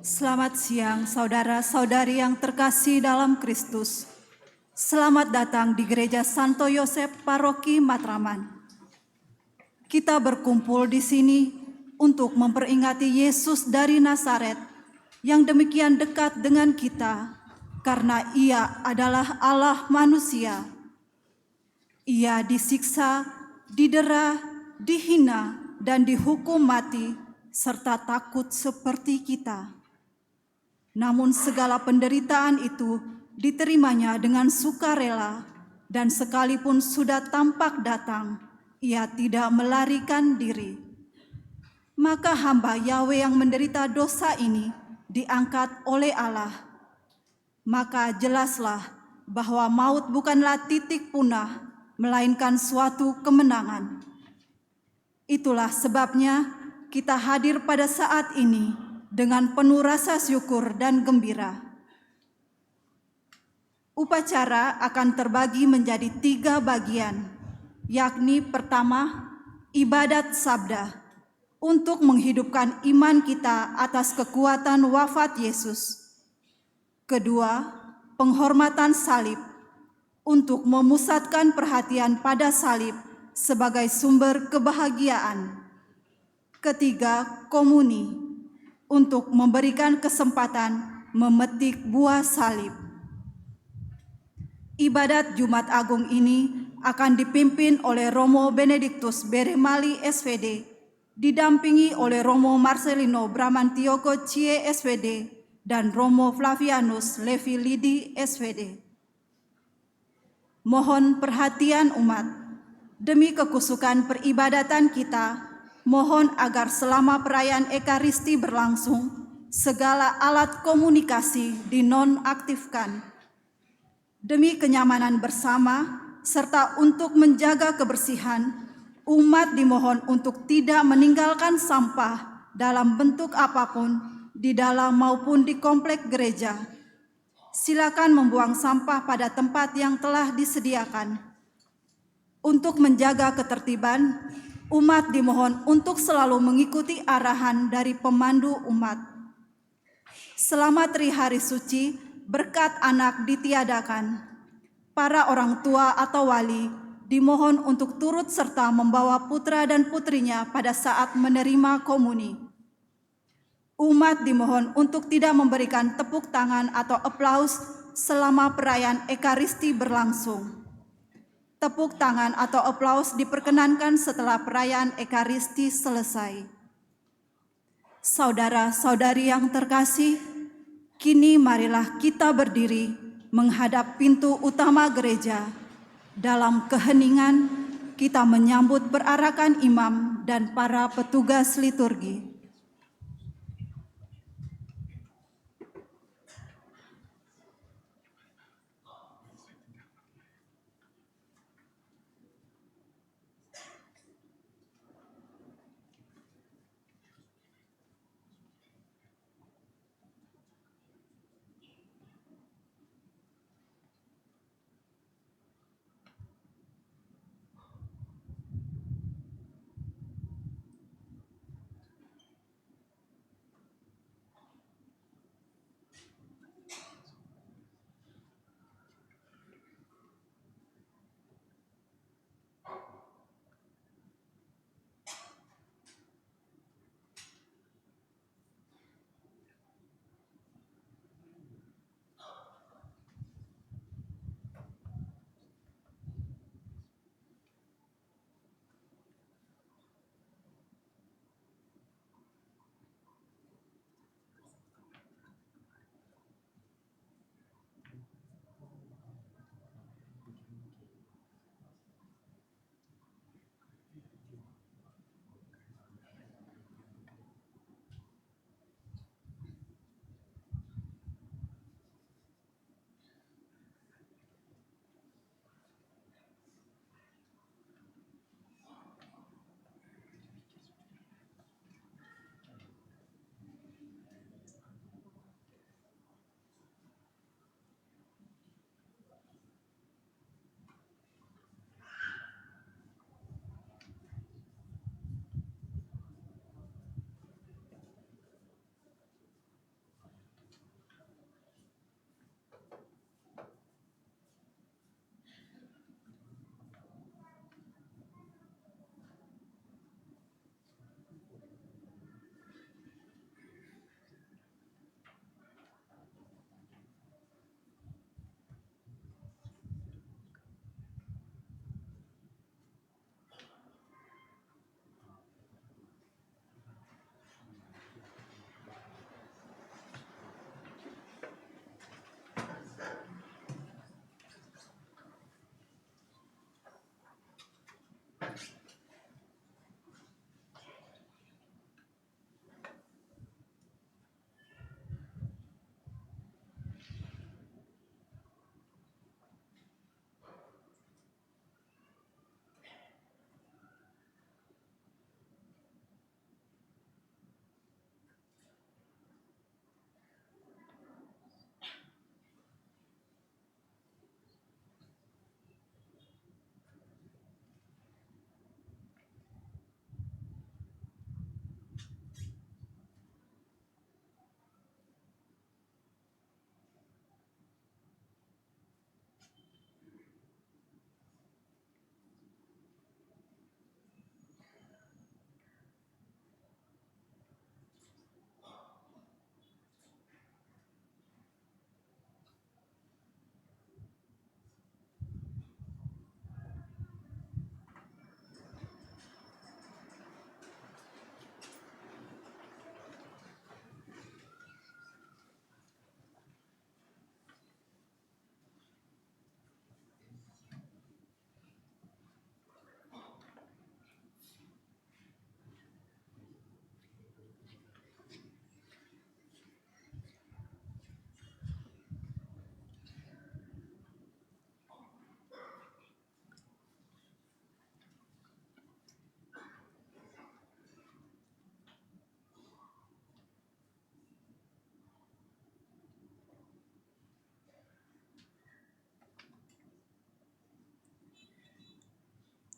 Selamat siang, saudara-saudari yang terkasih dalam Kristus. Selamat datang di Gereja Santo Yosef Paroki Matraman. Kita berkumpul di sini untuk memperingati Yesus dari Nazaret yang demikian dekat dengan kita karena Ia adalah Allah manusia. Ia disiksa, didera, dihina, dan dihukum mati serta takut seperti kita. Namun segala penderitaan itu diterimanya dengan sukarela, dan sekalipun sudah tampak datang, ia tidak melarikan diri. Maka hamba Yahweh yang menderita dosa ini diangkat oleh Allah. Maka jelaslah bahwa maut bukanlah titik punah, melainkan suatu kemenangan. Itulah sebabnya kita hadir pada saat ini dengan penuh rasa syukur dan gembira. Upacara akan terbagi menjadi 3 bagian, yakni pertama, ibadat sabda, untuk menghidupkan iman kita atas kekuatan wafat Yesus. Kedua, penghormatan salib, untuk memusatkan perhatian pada salib sebagai sumber kebahagiaan. Ketiga, komuni, untuk memberikan kesempatan memetik buah salib. Ibadat Jumat Agung ini akan dipimpin oleh Romo Benediktus Beremali SVD, didampingi oleh Romo Marcelino Bramantiogo Cie SVD, dan Romo Flavianus Levi Lidi SVD. Mohon perhatian umat, demi kekusukan peribadatan kita, mohon agar selama perayaan Ekaristi berlangsung, segala alat komunikasi dinonaktifkan. Demi kenyamanan bersama, serta untuk menjaga kebersihan, umat dimohon untuk tidak meninggalkan sampah dalam bentuk apapun di dalam maupun di komplek gereja. Silakan membuang sampah pada tempat yang telah disediakan. Untuk menjaga ketertiban, umat dimohon untuk selalu mengikuti arahan dari pemandu umat. Selama Trihari Suci, berkat anak ditiadakan. Para orang tua atau wali dimohon untuk turut serta membawa putra dan putrinya pada saat menerima komuni. Umat dimohon untuk tidak memberikan tepuk tangan atau aplaus selama perayaan Ekaristi berlangsung. Tepuk tangan atau aplaus diperkenankan setelah perayaan Ekaristi selesai. Saudara-saudari yang terkasih, kini marilah kita berdiri menghadap pintu utama gereja. Dalam keheningan, kita menyambut perarakan imam dan para petugas liturgi.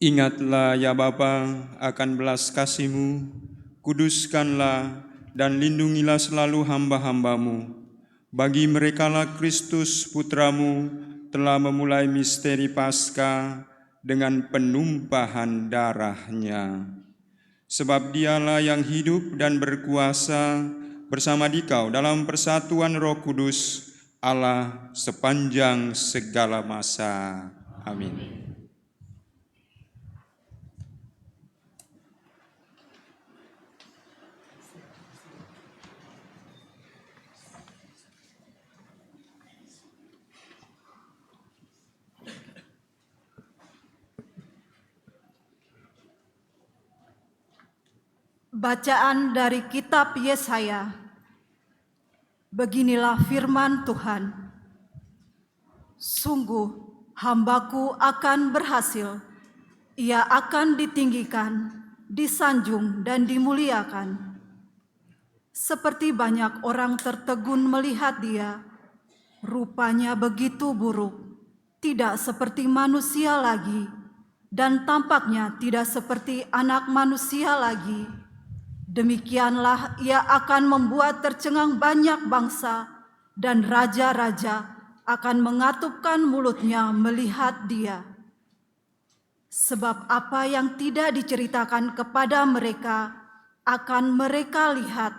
Ingatlah ya Bapa akan belas kasih-Mu, kuduskanlah dan lindungilah selalu hamba-hamba-Mu. Bagi merekalah Kristus Putra-Mu telah memulai misteri Paskah dengan penumpahan darah-Nya. Sebab Dialah yang hidup dan berkuasa bersama Dikau dalam persatuan Roh Kudus, Allah sepanjang segala masa. Amin. Bacaan dari kitab Yesaya. Beginilah firman Tuhan. Sungguh hambaku akan berhasil, ia akan ditinggikan, disanjung dan dimuliakan. Seperti banyak orang tertegun melihat dia, rupanya begitu buruk, tidak seperti manusia lagi, dan tampaknya tidak seperti anak manusia lagi. Demikianlah ia akan membuat tercengang banyak bangsa, dan raja-raja akan mengatupkan mulutnya melihat dia. Sebab apa yang tidak diceritakan kepada mereka akan mereka lihat,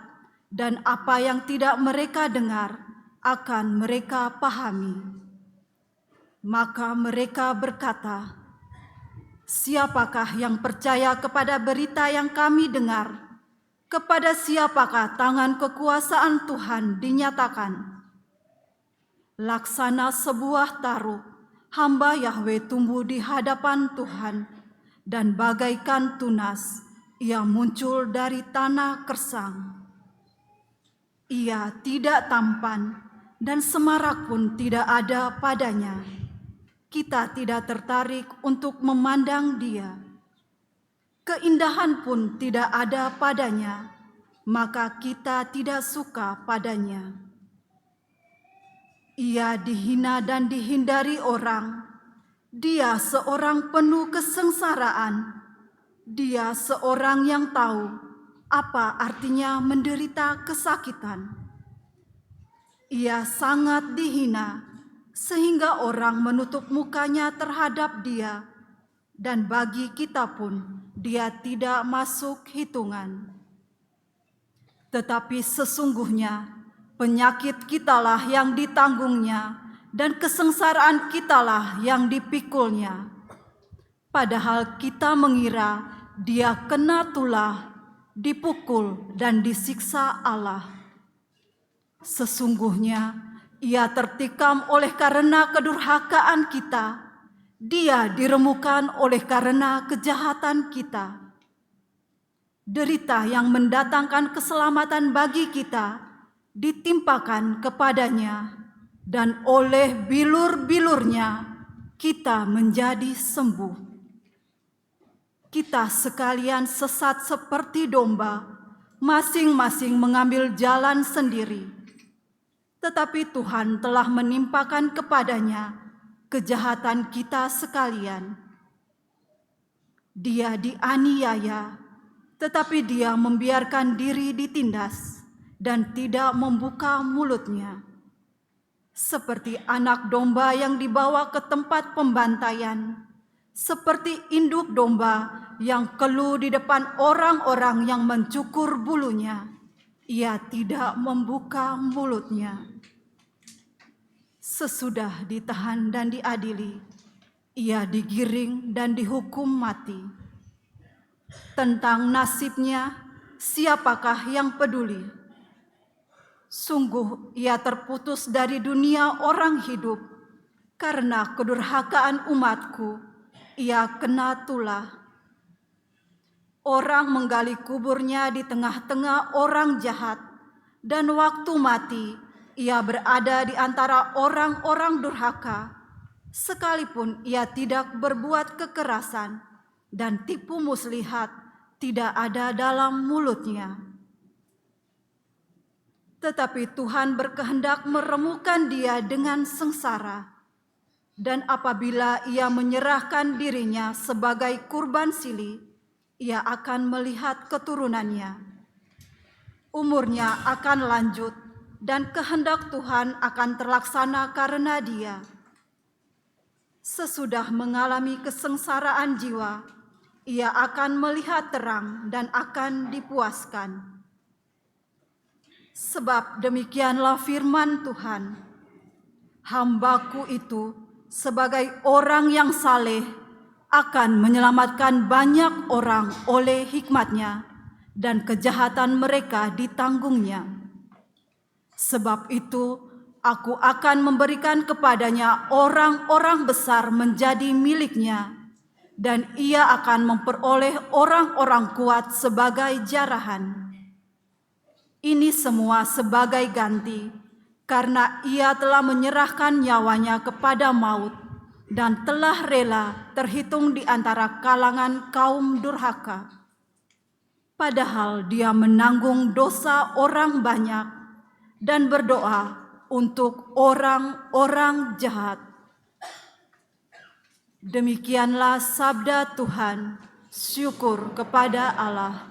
dan apa yang tidak mereka dengar akan mereka pahami. Maka mereka berkata, "Siapakah yang percaya kepada berita yang kami dengar? Kepada siapakah tangan kekuasaan Tuhan dinyatakan?" Laksana sebuah taruh, hamba Yahwe tumbuh di hadapan Tuhan, dan bagaikan tunas, ia muncul dari tanah kersang. Ia tidak tampan, dan semarak pun tidak ada padanya. Kita tidak tertarik untuk memandang dia. Keindahan pun tidak ada padanya, maka kita tidak suka padanya. Ia dihina dan dihindari orang. Dia seorang penuh kesengsaraan. Dia seorang yang tahu apa artinya menderita kesakitan. Ia sangat dihina, sehingga orang menutup mukanya terhadap dia, dan bagi kita pun dia tidak masuk hitungan. Tetapi sesungguhnya penyakit kitalah yang ditanggungnya, dan kesengsaraan kitalah yang dipikulnya. Padahal kita mengira dia kena tulah, dipukul dan disiksa Allah. Sesungguhnya ia tertikam oleh karena kedurhakaan kita, dia diremukkan oleh karena kejahatan kita. Derita yang mendatangkan keselamatan bagi kita ditimpakan kepadanya, dan oleh bilur-bilurnya kita menjadi sembuh. Kita sekalian sesat seperti domba, masing-masing mengambil jalan sendiri. Tetapi Tuhan telah menimpakan kepadanya kejahatan kita sekalian. Dia dianiaya, tetapi dia membiarkan diri ditindas dan tidak membuka mulutnya. Seperti anak domba yang dibawa ke tempat pembantaian, seperti induk domba yang keluh di depan orang-orang yang mencukur bulunya, ia tidak membuka mulutnya. Sesudah ditahan dan diadili, ia digiring dan dihukum mati. Tentang nasibnya, siapakah yang peduli? Sungguh ia terputus dari dunia orang hidup, karena kedurhakaan umatku, ia kena tulah. Orang menggali kuburnya di tengah-tengah orang jahat, dan waktu mati ia berada di antara orang-orang durhaka, sekalipun ia tidak berbuat kekerasan, dan tipu muslihat tidak ada dalam mulutnya. Tetapi Tuhan berkehendak meremukkan dia dengan sengsara. Dan apabila ia menyerahkan dirinya sebagai kurban silih, ia akan melihat keturunannya. Umurnya akan lanjut dan kehendak Tuhan akan terlaksana karena dia. Sesudah mengalami kesengsaraan jiwa, ia akan melihat terang dan akan dipuaskan. Sebab demikianlah firman Tuhan, hambaku itu sebagai orang yang saleh akan menyelamatkan banyak orang oleh hikmat-Nya, dan kejahatan mereka ditanggungnya. Sebab itu aku akan memberikan kepadanya orang-orang besar menjadi miliknya, dan ia akan memperoleh orang-orang kuat sebagai jarahan. Ini semua sebagai ganti, karena ia telah menyerahkan nyawanya kepada maut dan telah rela terhitung di antara kalangan kaum durhaka. Padahal dia menanggung dosa orang banyak dan berdoa untuk orang-orang jahat. Demikianlah sabda Tuhan. Syukur kepada Allah.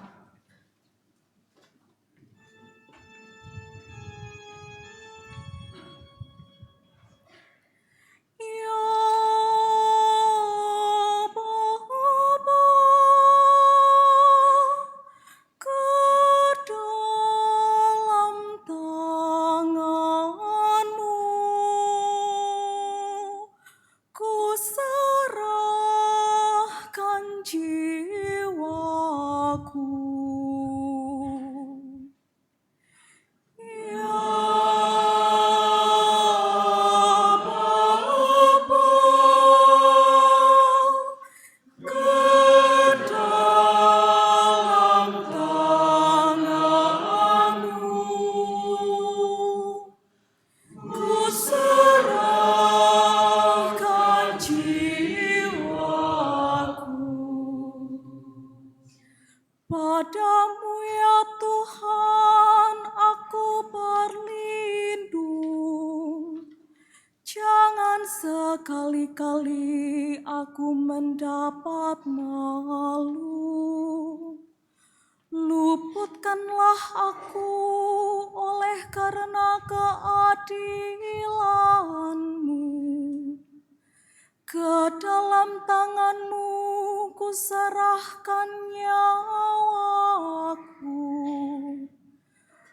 Padamu ya Tuhan aku berlindung, jangan sekali-kali aku mendapat malu. Luputkanlah aku oleh karena keadilan-Mu. Ke dalam tangan-Mu kuserahkan nyawaku.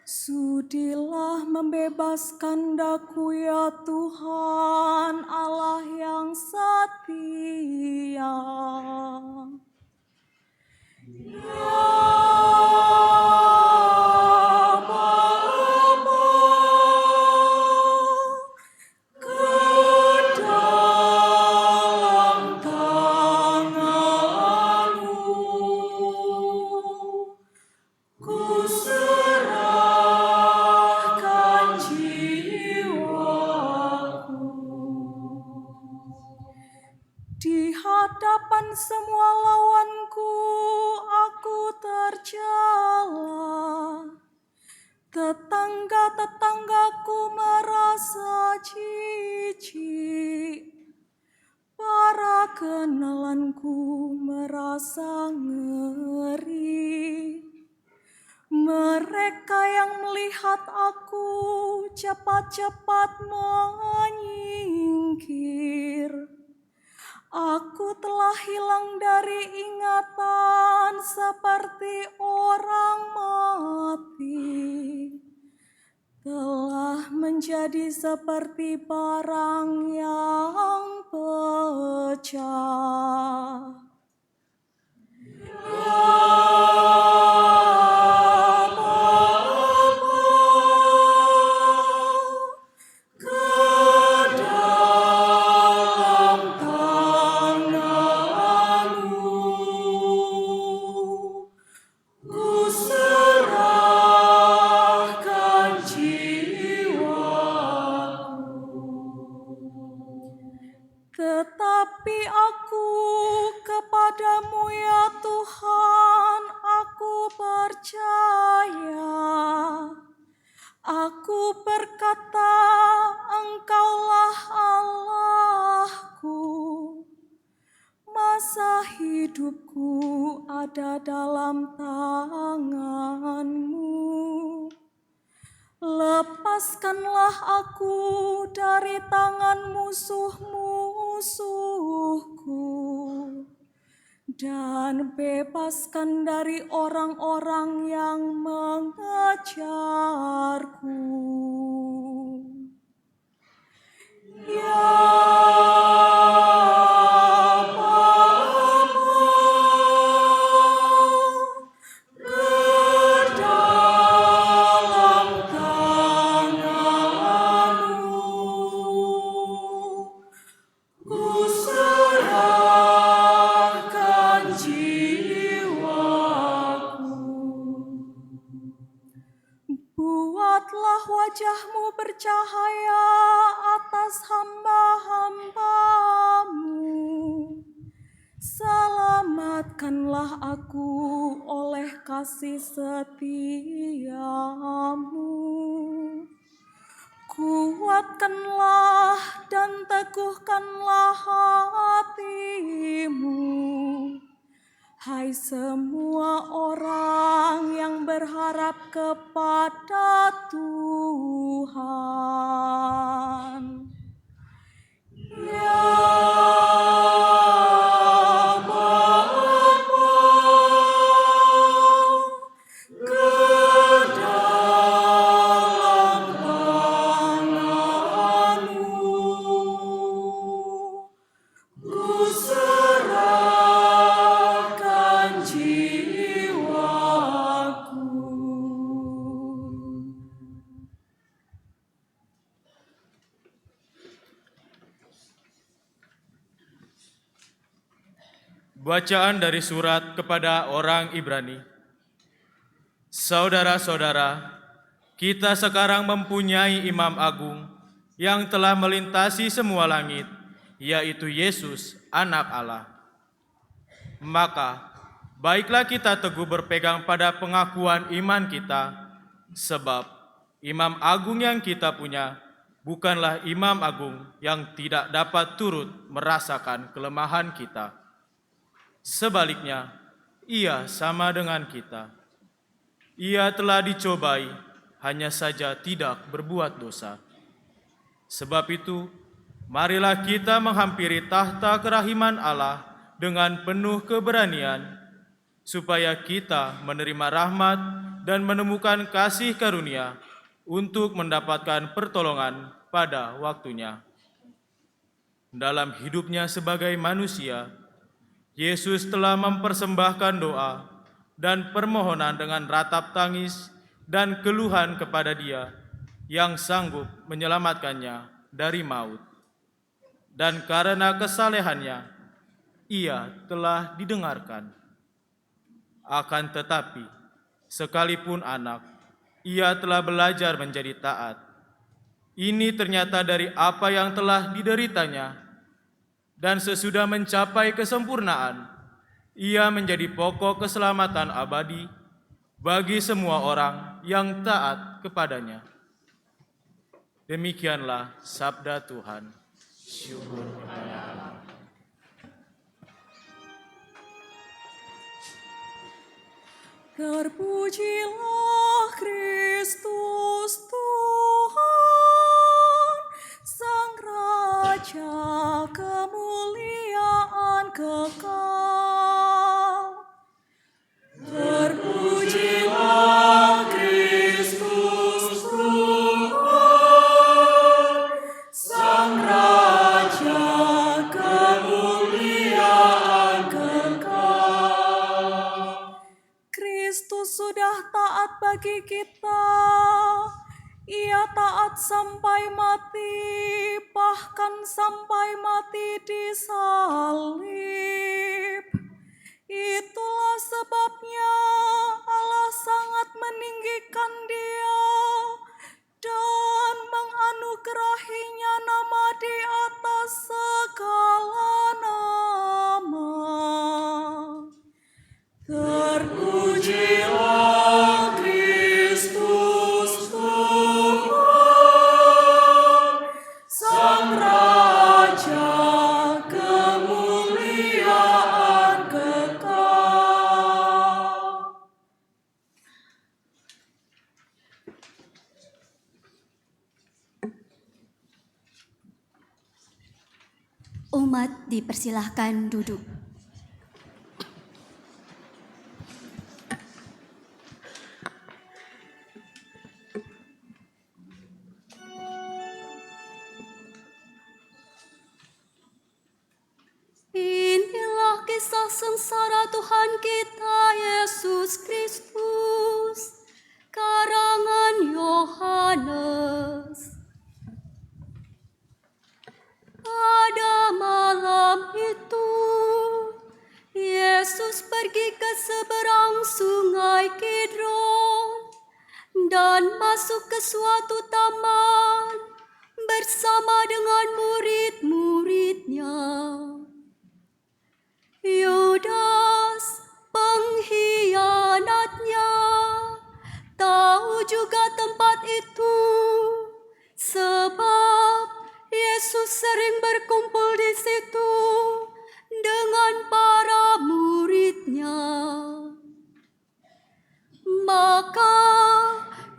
Sudilah membebaskan daku ya Tuhan Allah yang setia. Di hadapan semua lawanku aku tercela. Tetangga-tetanggaku merasa jijik. Para kenalanku merasa ngeri. Mereka yang melihat aku cepat-cepat menyingkir. Aku telah hilang dari ingatan seperti orang mati. Telah menjadi seperti barang yang pecah. Tetapi aku kepadamu ya Tuhan, aku percaya. Aku berkata, Engkaulah Allahku. Masa hidupku ada dalam tangan-Mu. Lepaskanlah aku dari tangan musuh-musuhku dan bebaskan dari orang-orang yang mengejarku. Ya buatlah wajah-Mu bercahaya atas hamba-hamba-Mu. Selamatkanlah aku oleh kasih setia-Mu. Kuatkanlah dan teguhkanlah hatimu. Hai semua orang yang berharap kepada Tuhan. Ya Bapa, ke dalam tangan-Mu ku serahkan jiwaku. Bacaan dari surat kepada orang Ibrani. Saudara-saudara, kita sekarang mempunyai Imam Agung yang telah melintasi semua langit, yaitu Yesus, Anak Allah. Maka, baiklah kita teguh berpegang pada pengakuan iman kita, sebab Imam Agung yang kita punya bukanlah Imam Agung yang tidak dapat turut merasakan kelemahan kita. Sebaliknya, Ia sama dengan kita. Ia telah dicobai, hanya saja tidak berbuat dosa. Sebab itu, marilah kita menghampiri tahta kerahiman Allah dengan penuh keberanian, supaya kita menerima rahmat dan menemukan kasih karunia untuk mendapatkan pertolongan pada waktunya. Dalam hidupnya sebagai manusia, Yesus telah mempersembahkan doa dan permohonan dengan ratap tangis dan keluhan kepada Dia yang sanggup menyelamatkannya dari maut. Dan karena kesalehannya, Ia telah didengarkan. Akan tetapi, sekalipun anak, Ia telah belajar menjadi taat. Ini ternyata dari apa yang telah dideritanya. Dan sesudah mencapai kesempurnaan, Ia menjadi pokok keselamatan abadi bagi semua orang yang taat kepadanya. Demikianlah sabda Tuhan. Syukur kepada Allah. Terpujilah Kristus Tuhan, Sang Raja kemuliaan kekal. Terpujilah Kristus Tuhan, Sang Raja kemuliaan kekal. Kristus sudah taat bagi kita. Ia taat sampai mati, bahkan sampai mati di salib. Itulah sebabnya Allah sangat meninggikan Dia dan menganugerahinya nama di atas segala nama. Terpujilah Kristus Tuhan. Umat dipersilahkan duduk. Inilah kisah sengsara Tuhan kita Yesus Kristus, karangan Yohanes. Pada malam itu, Yesus pergi ke seberang sungai Kidron dan masuk ke suatu taman bersama dengan murid-muridnya. Yudas, pengkhianatnya, tahu juga tempat itu, sebab Yesus sering berkumpul di situ dengan para muridnya. Maka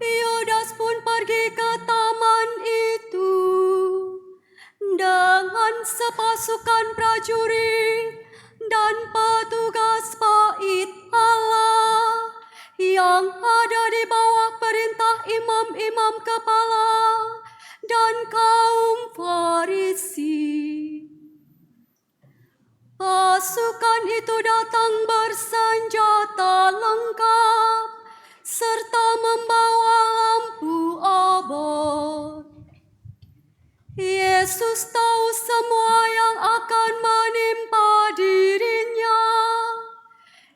Yudas pun pergi ke taman itu dengan sepasukan prajurit dan petugas bait Allah yang ada di bawah perintah imam-imam kepala dan kaum Farisi. Pasukan itu datang bersenjata lengkap serta membawa lampu obor. Yesus tahu semua yang akan menimpa dirinya.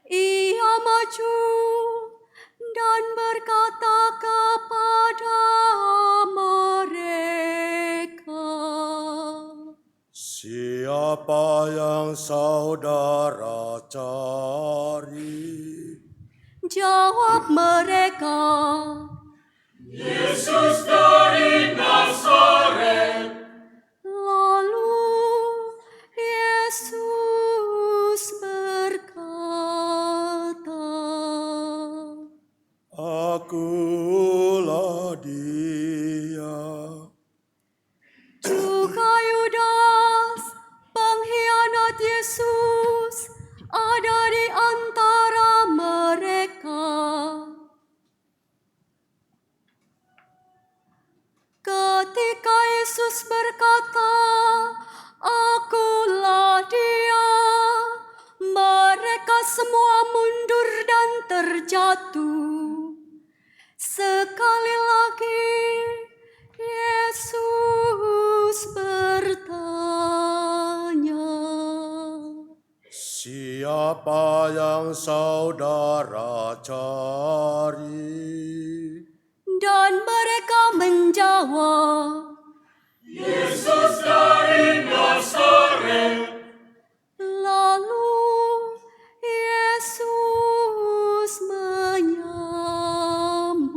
Ia maju dan berkata kepada mereka, "Siapa yang saudara cari?" Jawab mereka, Yesus dari Nazaret. lalu Yesus berkata, Akulah dia. juga Yudas, pengkhianat Yesus, ada di antara mereka. Ketika Yesus berkata, "Akulah dia," mereka semua mundur dan terjatuh. Sekali lagi Yesus bertanya, Siapa yang saudara cari? dan mereka menjawab, Yesus dari Nazaret. lalu Yesus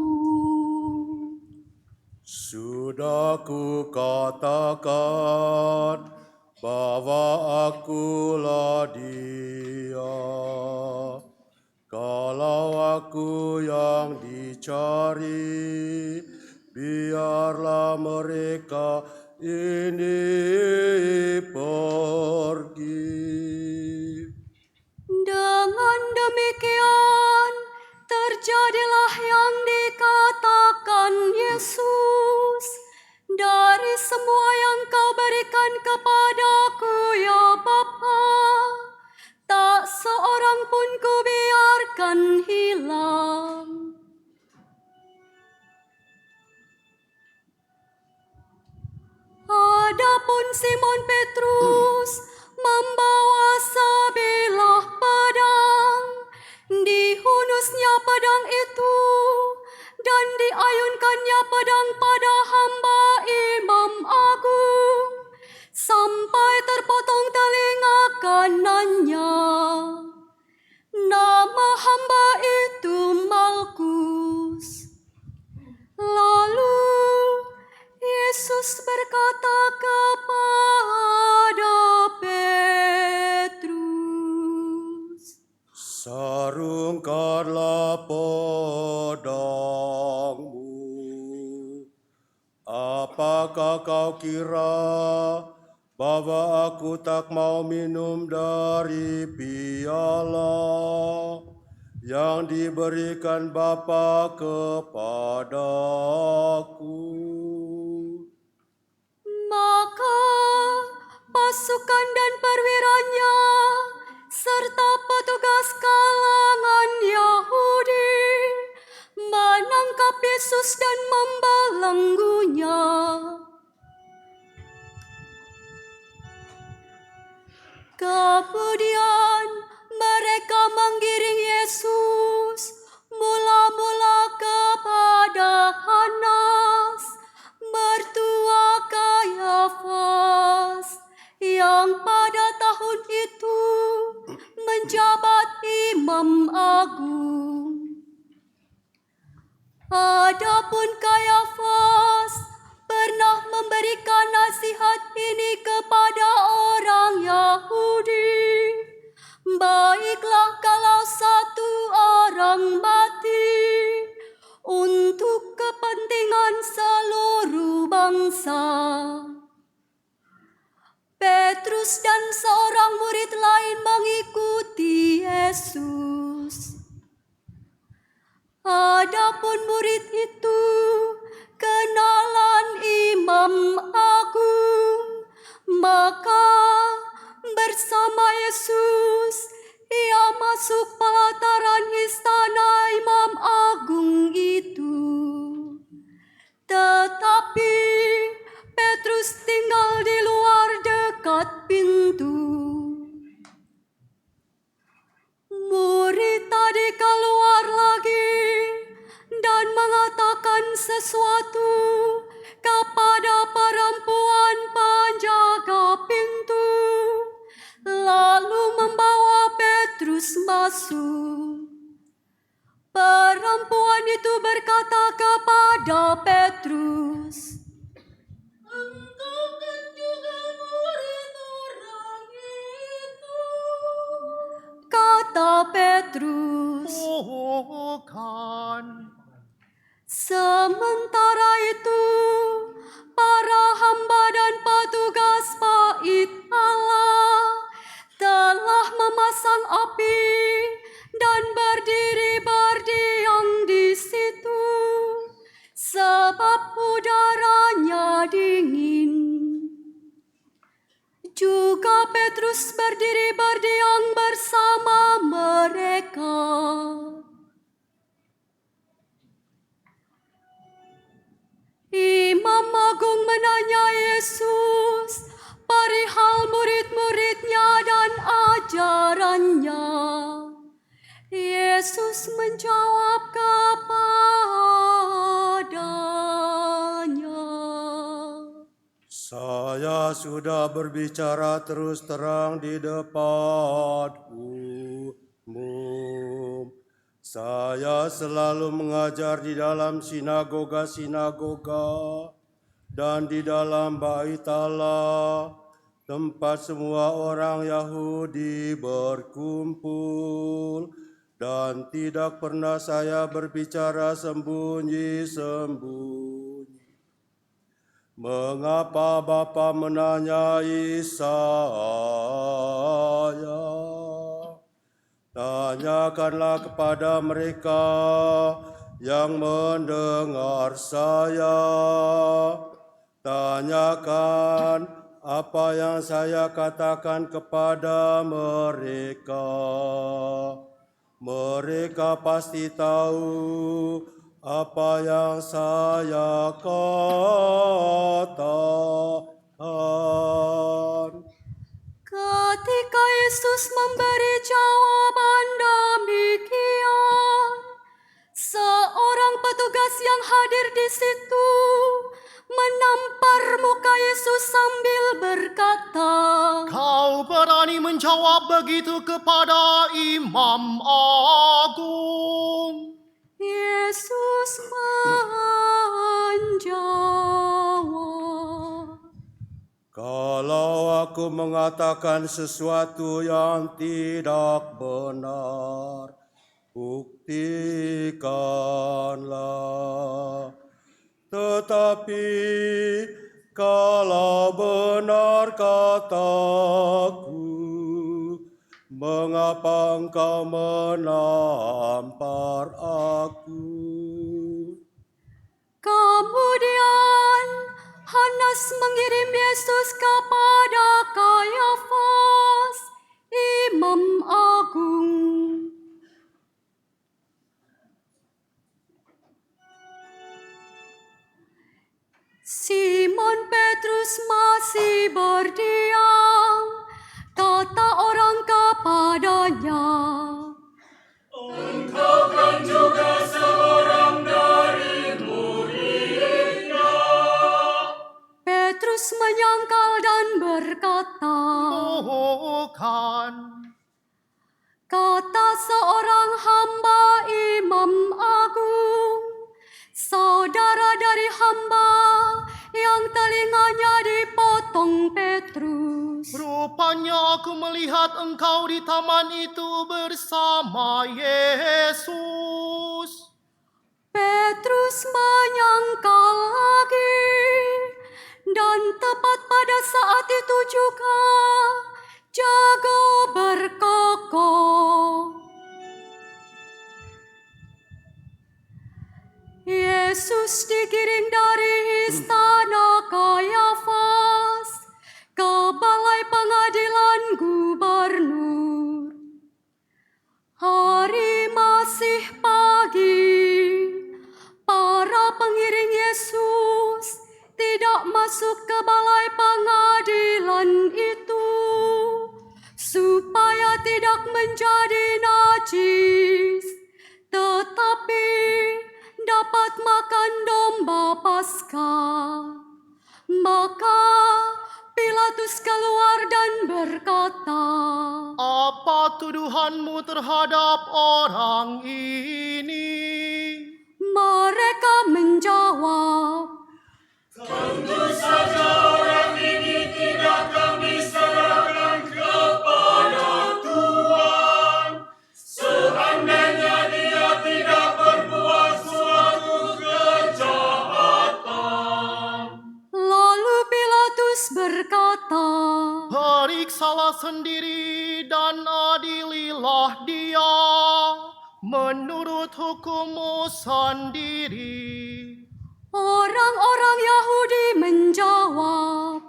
menyambung, Sudah kukatakan bahwa akulah dia. Kalau aku yang dicari, biarlah mereka ini pergi. dengan demikian terjadilah yang dikatakan Yesus, "Dari semua yang kau berikan kepadaku, ya Bapa, tak seorang pun kubiarkan hilang." Adapun Simon Petrus membawa sebilah pedang. Dihunusnya pedang itu dan diayunkannya pedang pada hamba imam agung sampai terpotong telinga kanannya. Nama hamba itu Malkus. Lalu Yesus berkata kepada Petrus, Sarungkanlah pedangmu. Apakah kau kira bahwa aku tak mau minum dari piala yang diberikan Bapa kepadaku. Maka pasukan dan perwiranya serta petugas kalangan Yahudi menangkap Yesus dan membelenggunya. Kemudian mereka menggiring Yesus mula-mula kepada Hanas, mertua Kayafas, yang pada tahun itu menjabat imam agung. Adapun Kayafas pernah memberikan nasihat ini kepada orang Yahudi. Baiklah kalau satu orang mati untuk kepentingan seluruh bangsa. Petrus dan seorang murid lain mengikuti Yesus. Adapun murid itu kenalan imam agung, maka bersama Yesus ia masuk pelataran istana imam agung itu. Tetapi Petrus tinggal di luar dekat pintu. Murid tadi keluar lagi dan mengatakan sesuatu kepada perempuan penjaga pintu, lalu membawa Petrus masuk. Perempuan itu berkata kepada Petrus, "Engkau kan juga murid orang itu?" Kata Petrus, Bukan. sementara itu para hamba dan petugas bait Allah telah memasang api dan berdiri berdiam di situ sebab udaranya dingin. Juga Petrus berdiri berdiam bersama mereka. Imam agung menanya Yesus perihal murid-muridnya dan ajarannya. Yesus menjawab kepadanya, Saya sudah berbicara terus terang di depan umum. Saya selalu mengajar di dalam sinagoga-sinagoga dan di dalam bait Allah, tempat semua orang Yahudi berkumpul, dan tidak pernah saya berbicara sembunyi-sembunyi. Mengapa Bapa menanyai saya? Tanyakanlah kepada mereka yang mendengar saya. Tanyakan apa yang saya katakan kepada mereka. Mereka pasti tahu apa yang saya katakan. Ketika Yesus memberi jawaban demikian, seorang petugas yang hadir di situ menampar muka Yesus sambil berkata, Kau berani menjawab begitu kepada imam agung? Yesus menjawab, Kalau aku mengatakan sesuatu yang tidak benar, buktikanlah. Tetapi Kalau benar kataku, mengapa engkau menampar aku? Kemudian Hanas mengirim Yesus kepada Kayafas, Imam Agung. Simon Petrus masih berdiam, kata orang kepadanya, Petrus menyangkal dan berkata, Bukan. kata seorang hamba Imam Agung, saudara dari hamba yang telinganya dipotong Petrus. Rupanya aku melihat engkau di taman itu bersama Yesus. Petrus menyangkal lagi, dan tepat pada saat itu juga jago berkokok. Yesus digiring dari istana Kayafas ke balai pengadilan gubernur. Hari masih pagi, para pengiring Yesus tidak masuk ke balai pengadilan itu supaya tidak menjadi najis, tetapi dapat makan domba Paskah. Maka Pilatus keluar dan berkata, Apa tuduhanmu terhadap orang ini? mereka menjawab, lalu Pilatus berkata, Periksalah sendiri dan adililah dia menurut hukummu sendiri. orang-orang Yahudi menjawab,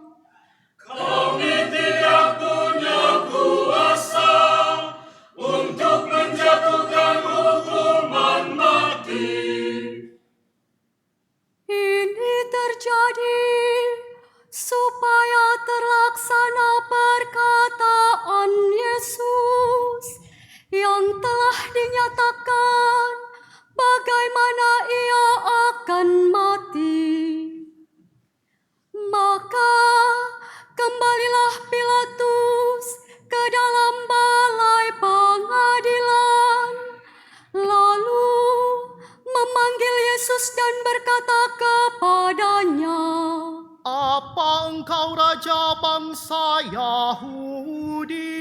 ini terjadi supaya terlaksana perkataan Yesus yang telah dinyatakan bagaimana ia akan mati. Maka kembalilah Pilatus ke dalam balai pengadilan, lalu memanggil Yesus dan berkata kepadanya, Apa engkau raja bangsa Yahudi?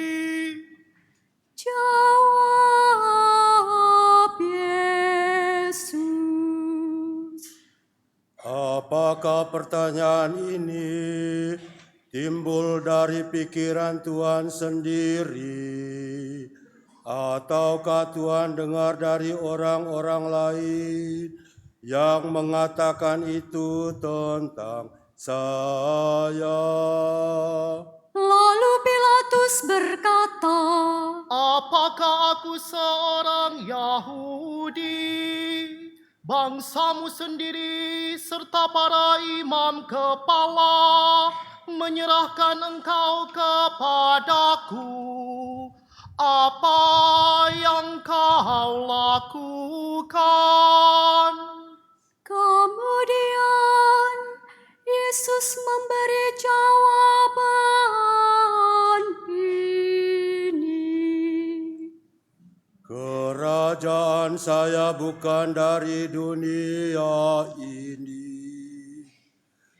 jawab Yesus, Apakah pertanyaan ini timbul dari pikiran Tuhan sendiri? Ataukah Tuhan dengar dari orang-orang lain yang mengatakan itu tentang saya? lalu Pilatus berkata, Apakah aku seorang Yahudi? Bangsamu sendiri serta para imam kepala menyerahkan engkau kepadaku. Apa yang kau lakukan? Kemudian Yesus memberi jawaban ini. Kerajaan saya bukan dari dunia ini.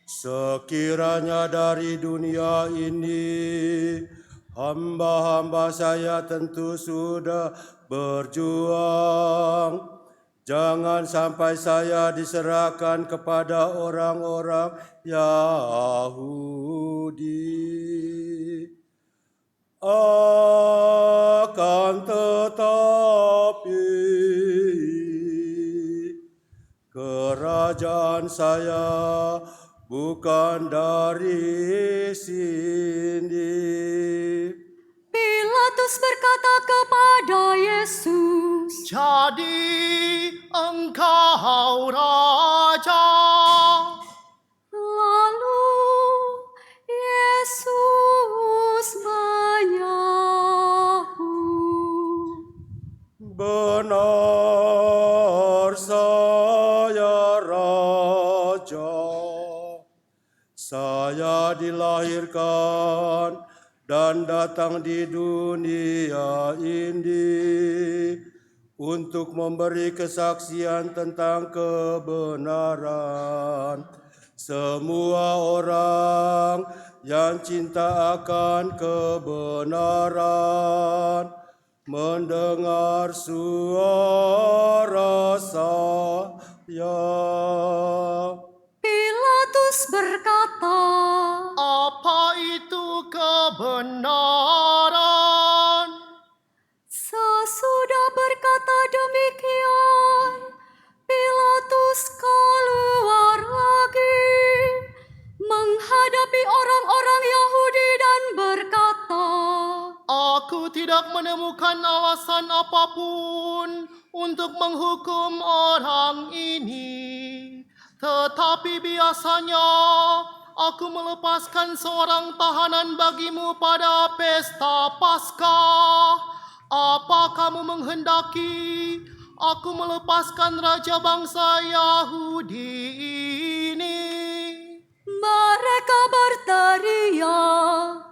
Sekiranya dari dunia ini, hamba-hamba saya tentu sudah berjuang Jangan sampai saya diserahkan kepada orang-orang Yahudi. Akan tetapi kerajaan saya bukan dari sini. Pilatus berkata kepada Yesus, Jadi engkau raja. lalu Yesus menyahut, Benar saya raja. Saya dilahirkan dan datang di dunia ini untuk memberi kesaksian tentang kebenaran. Semua orang yang cinta akan kebenaran mendengar suara saya. Pilatus berkata, Apa itu kebenaran? sesudah berkata demikian, Pilatus keluar lagi menghadapi orang-orang Yahudi dan berkata, Aku tidak menemukan alasan apapun untuk menghukum orang ini. Tetapi biasanya aku melepaskan seorang tahanan bagimu pada pesta Paskah. Apa kamu menghendaki aku melepaskan raja bangsa Yahudi ini? mereka berteriak,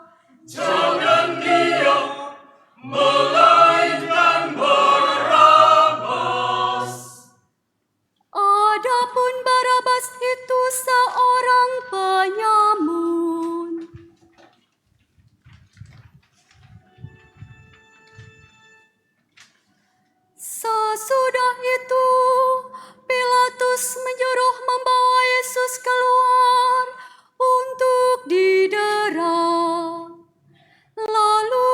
adapun Barabas itu seorang penyamun. Sesudah itu, Pilatus menyuruh membawa Yesus keluar untuk didera. Lalu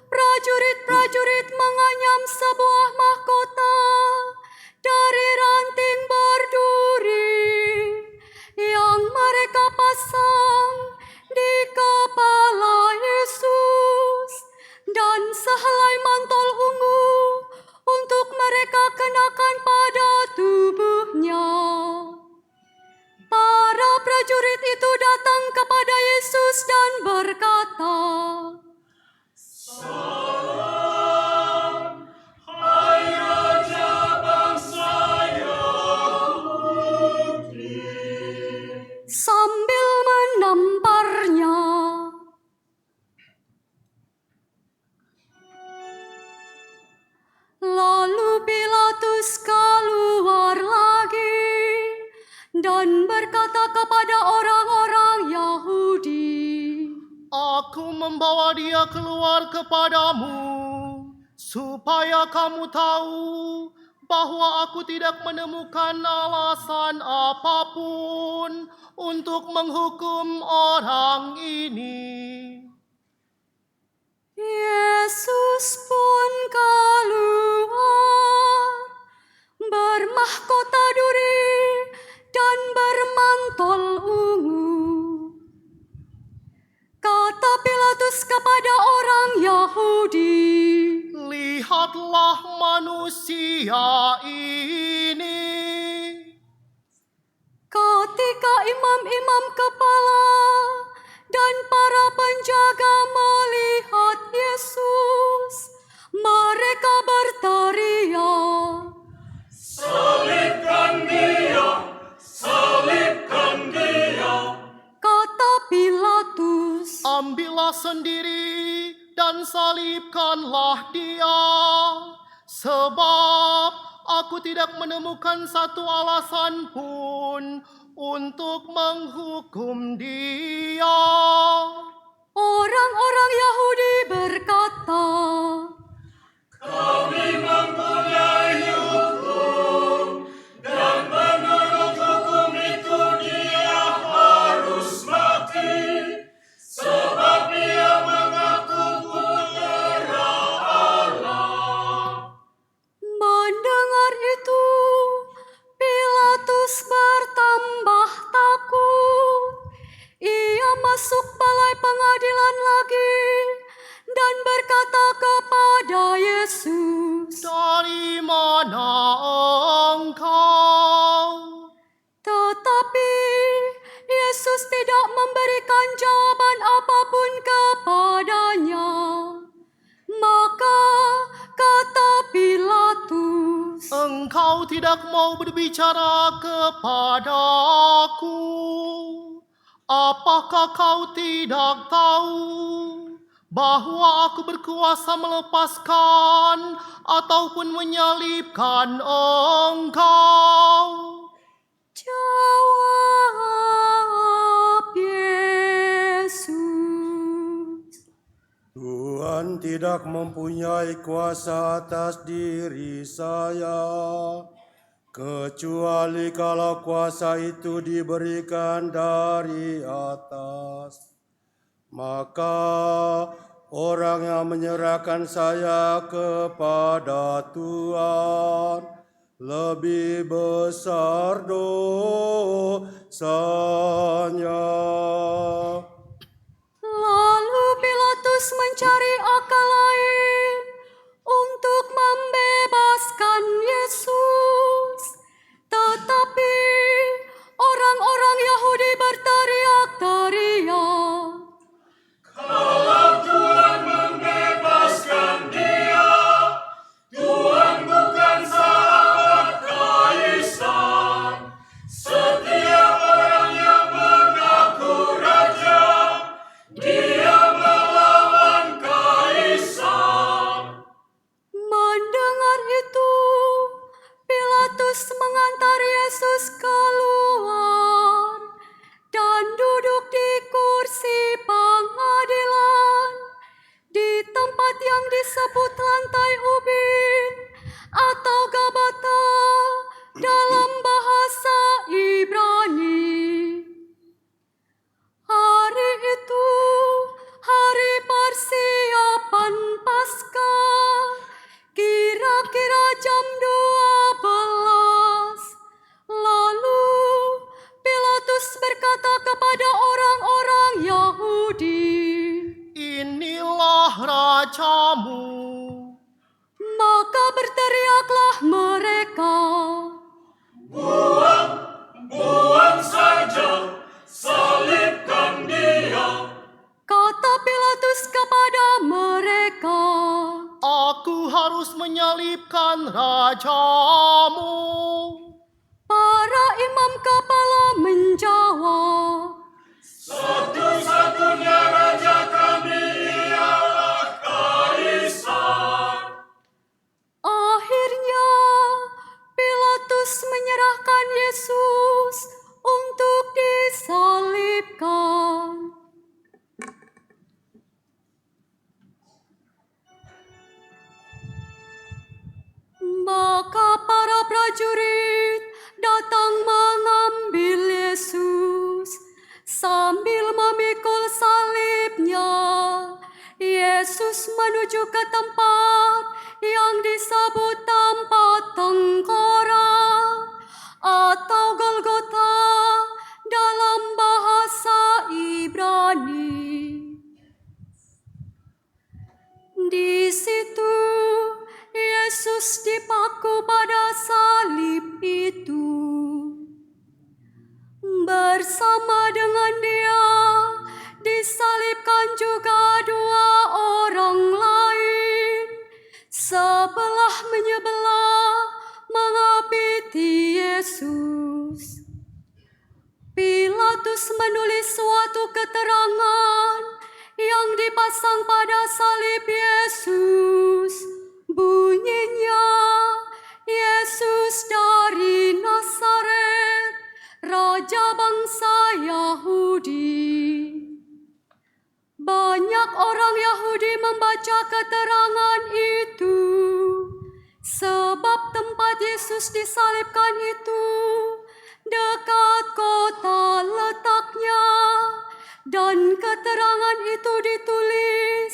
prajurit-prajurit menganyam sebuah mahkota dari ranting berduri yang mereka pasang di kepala Yesus dan sehelai mantel ungu untuk mereka kenakan pada tubuhnya. Para prajurit itu datang kepada Yesus dan berkata, sambil menamparnya. Lalu Pilatus keluar lagi dan berkata kepada orang-orang Yahudi, Aku membawa dia keluar kepadamu, supaya kamu tahu bahwa aku tidak menemukan alasan apapun untuk menghukum orang ini. Yesus pun keluar, bermahkota duri dan bermantel ungu. Kata Pilatus kepada orang Yahudi, Lihatlah manusia ini. ketika imam-imam kepala dan para penjaga melihat Yesus, mereka berteriak, Salibkan dia! Kata Pilatus, Ambillah sendiri dan salibkanlah dia, sebab aku tidak menemukan satu alasan pun untuk menghukum dia. orang-orang Yahudi berkata, Kami mempunyai hukum Yesus tidak memberikan jawaban apapun kepadanya. Maka kata Pilatus, Engkau tidak mau berbicara kepadaku. Apakah kau tidak tahu bahwa aku berkuasa melepaskan ataupun menyalibkan engkau? jawab Yesus, Tuhan tidak mempunyai kuasa atas diri saya, kecuali kalau kuasa itu diberikan dari atas. Maka orang yang menyerahkan saya kepada Tuhan lebih besar dosanya. Lalu Pilatus mencari akal lain untuk membebaskan Yesus. Tetapi orang-orang Yahudi berteriak-teriak, mendengar itu, Pilatus mengantar Yesus keluar dan duduk di kursi pengadilan di tempat yang disebut lantai ubin atau Gabata dalam bahasa Ibrani. Hari itu hari persiapan Paskah, kira-kira jam 12. Lalu Pilatus berkata kepada orang-orang Yahudi, Inilah rajamu. maka berteriaklah mereka, kata Pilatus kepada mereka, Aku harus menyalibkan rajamu. para imam kepala menjawab, akhirnya Pilatus menyerahkan Yesus untuk disalibkan. Maka para prajurit datang mengambil Yesus sambil memikul salibnya. Yesus menuju ke tempat yang disebut tempat tengkorak atau Golgota dalam bahasa Ibrani. Di situ Yesus dipaku pada salib itu. Bersama dengan Dia disalibkan juga dua orang lain, sebelah menyebelah mengapiti Yesus. Pilatus menulis suatu keterangan yang dipasang pada salib Yesus. Bunyinya, Yesus dari Nazaret, Raja bangsa Yahudi. Banyak orang Yahudi membaca keterangan itu, sebab tempat Yesus disalibkan itu dekat kota letaknya, dan keterangan itu ditulis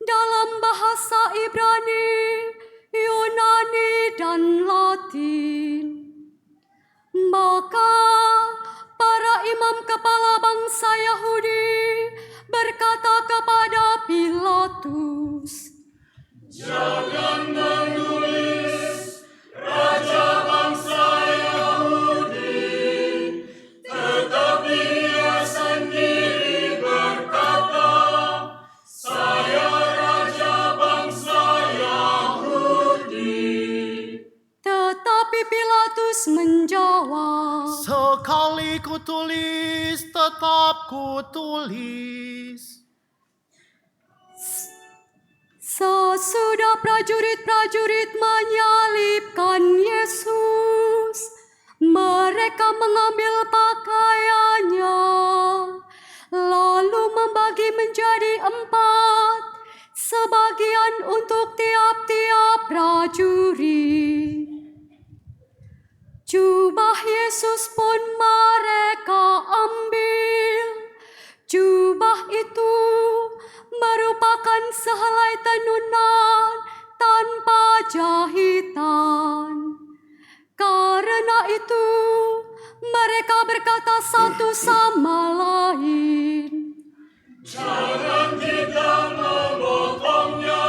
dalam bahasa Ibrani, Yunani, dan Latin. Maka para imam kepala bangsa Yahudi berkata kepada Pilatus, Raja bangsa Yahudi, tetapi Ia mari kutulis, tetap kutulis. Sesudah prajurit-prajurit menyalibkan Yesus, mereka mengambil pakaiannya, lalu membagi menjadi 4, sebagian untuk tiap-tiap prajurit. Jubah Yesus pun mereka ambil. Jubah itu merupakan sehelai tenunan tanpa jahitan. Karena itu mereka berkata satu sama lain, Jangan kita memotongnya,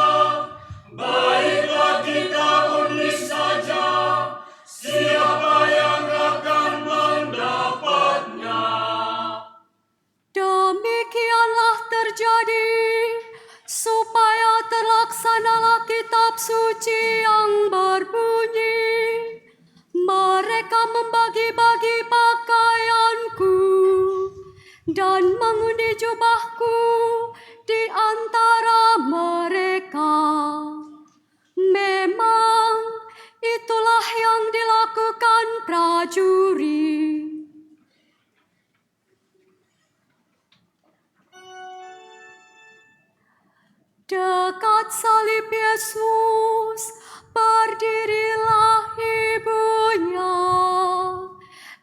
baiklah kita undi saja siapa yang akan mendapatnya. demikianlah terjadi supaya terlaksanalah kitab suci yang berbunyi, mereka membagi-bagi pakaianku dan mengundi jubahku di antara mereka. Memang itulah yang dilakukan prajurit. Dekat salib Yesus berdirilah ibunya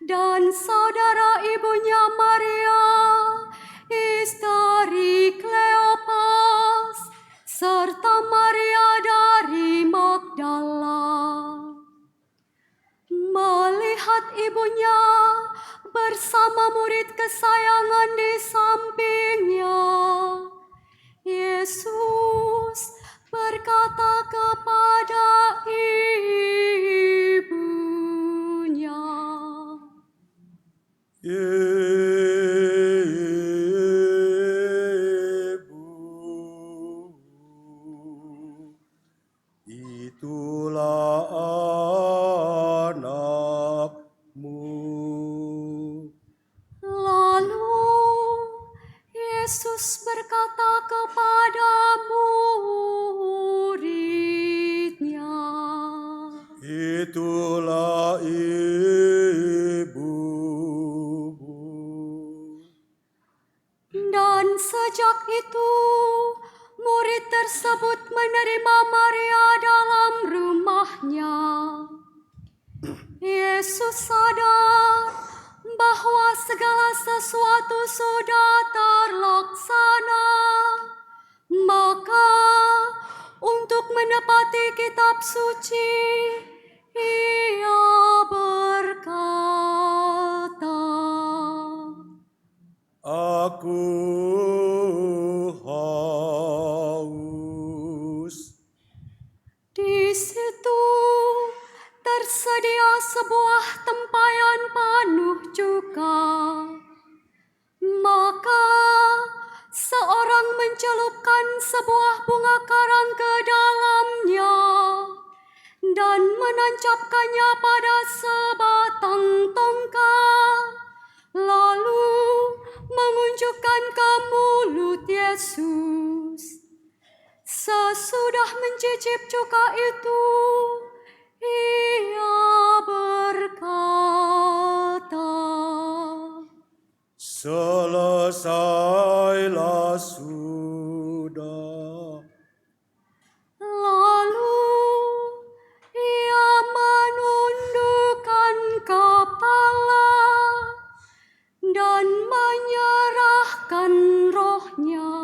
dan saudara ibunya Maria, istri Kleopas, serta Maria dari Magdala. Melihat ibunya bersama murid kesayangan di sampingnya, Yesus berkata kepada ibunya, Ibu, itulah anakmu. Lalu Yesus berkata kepada murid-Nya, Itulah ibumu. dan sejak itu murid tersebut menerima Maria dalam rumahnya. Yesus sadar bahwa segala sesuatu sudah terlaksana. Maka untuk menepati kitab suci, ia berkata, Aku haus. Di situ tersedia sebuah tempayan penuh cuka. Maka seorang mencelupkan sebuah bunga karang ke dalamnya dan menancapkannya pada sebatang tongkat, lalu mengunjukkan ke mulut Yesus. Sesudah mencicip cuka itu, ia berkata, Selesailah sudah. Lalu ia menundukkan kepala dan menyerahkan rohnya.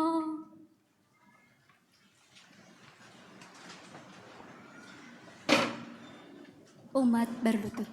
Umat berlutut.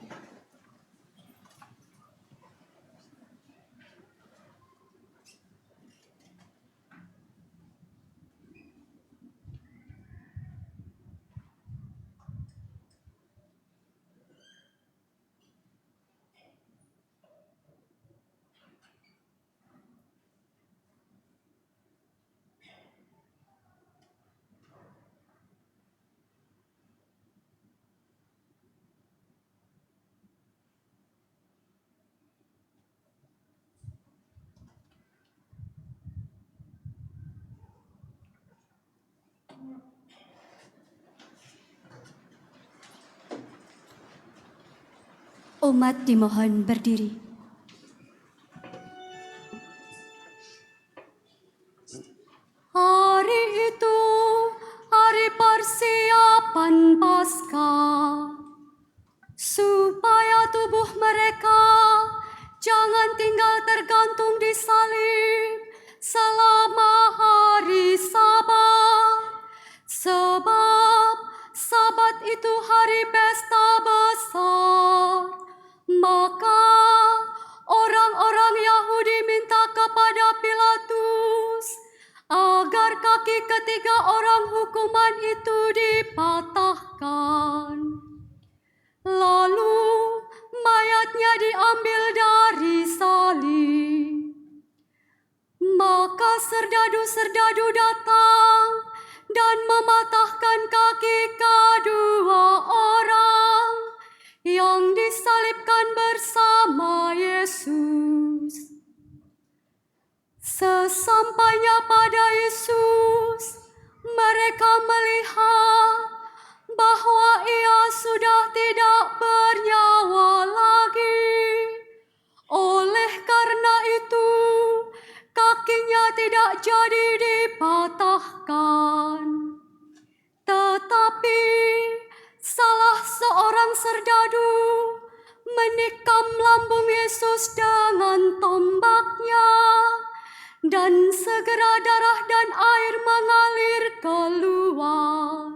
Umat dimohon berdiri. Hari itu, hari persiapan Paskah, supaya tubuh mereka jangan tinggal tergantung di salib selama hari Sabat. Sebab Sabat itu hari pesta besar. Maka orang-orang Yahudi minta kepada Pilatus agar kaki ketiga orang hukuman itu dipatahkan. Lalu mayatnya diambil dari salib. Maka serdadu-serdadu datang dan mematahkan kaki kedua orang yang disalibkan bersama Yesus. Sesampainya pada Yesus, mereka melihat bahwa ia sudah tidak bernyawa lagi. Oleh karena itu, kakinya tidak jadi dipatahkan. Tetapi salah seorang serdadu menikam lambung Yesus dengan tombaknya, dan segera darah dan air mengalir keluar.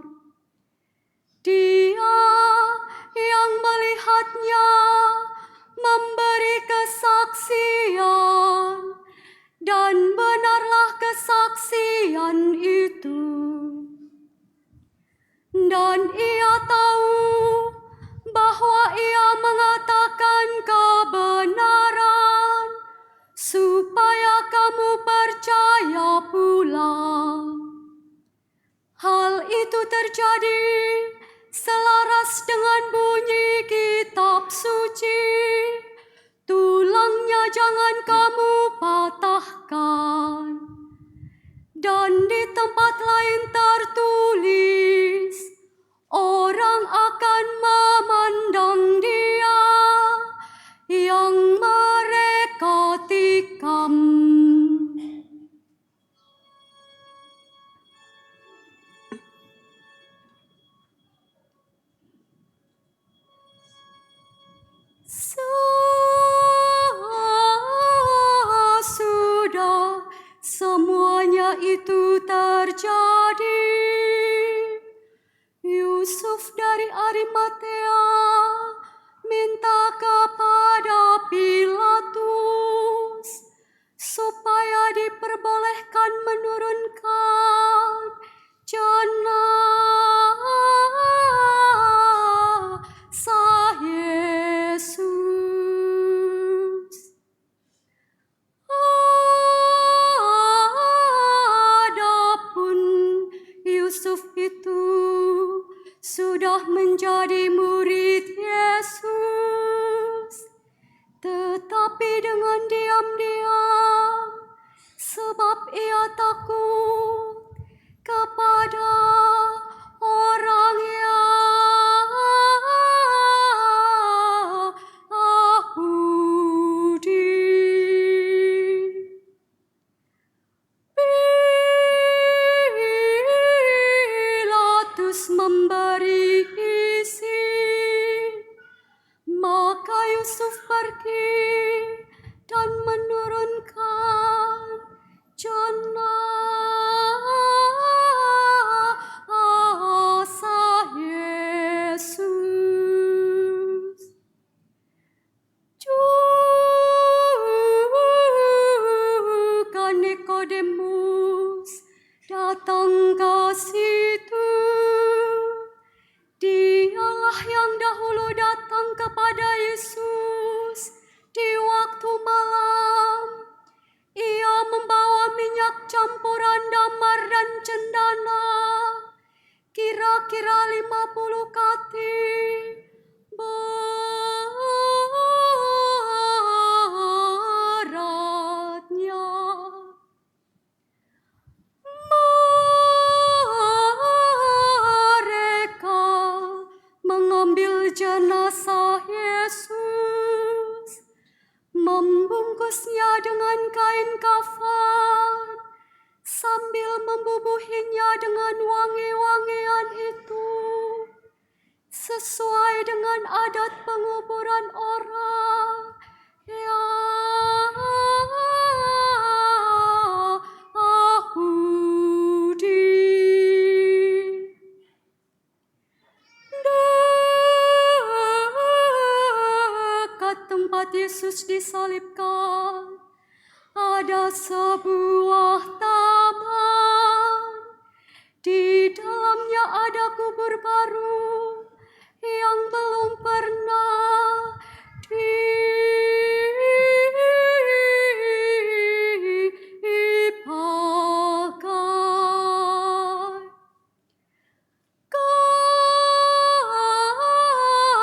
Dia yang melihatnya memberi kesaksian, dan benarlah kesaksian itu. Dan ia tahu bahwa ia mengatakan kebenaran, supaya kamu percaya pula. Hal itu terjadi selaras dengan bunyi kitab suci, tulangnya jangan kamu patahkan. Dan di tempat lain tertulis, orang akan memandang dia yang mereka tikam. Sudah semuanya itu terjadi, Yusuf dari Arimatea minta kepada Pilatus supaya diperbolehkan menurunkan jenazah Yesus. Adapun Yusuf itu sudah menjadi murid Yesus, tetapi dengan diam-diam, sebab ia takut kepada orang Yahudi. Pilatus memberi izin, maka Yusuf pergi dan menurunkan jenazah Yesus. Juga Nikodemus datang ke situ. Dialah yang dahulu datang kepada Yesus di waktu malam. Ia membawa minyak campuran damar dan cendana, kira-kira 50 kati beratnya. Mereka mengambil jenazah Yesus membungkusnya dengan kain kafan, sambil membubuhinya dengan wangi-wangian itu, sesuai dengan adat penguburan orang Yahudi. Dekat tempat Yesus disalibkan, ada sebuah taman. Di dalamnya ada kubur baru yang belum pernah dipakai.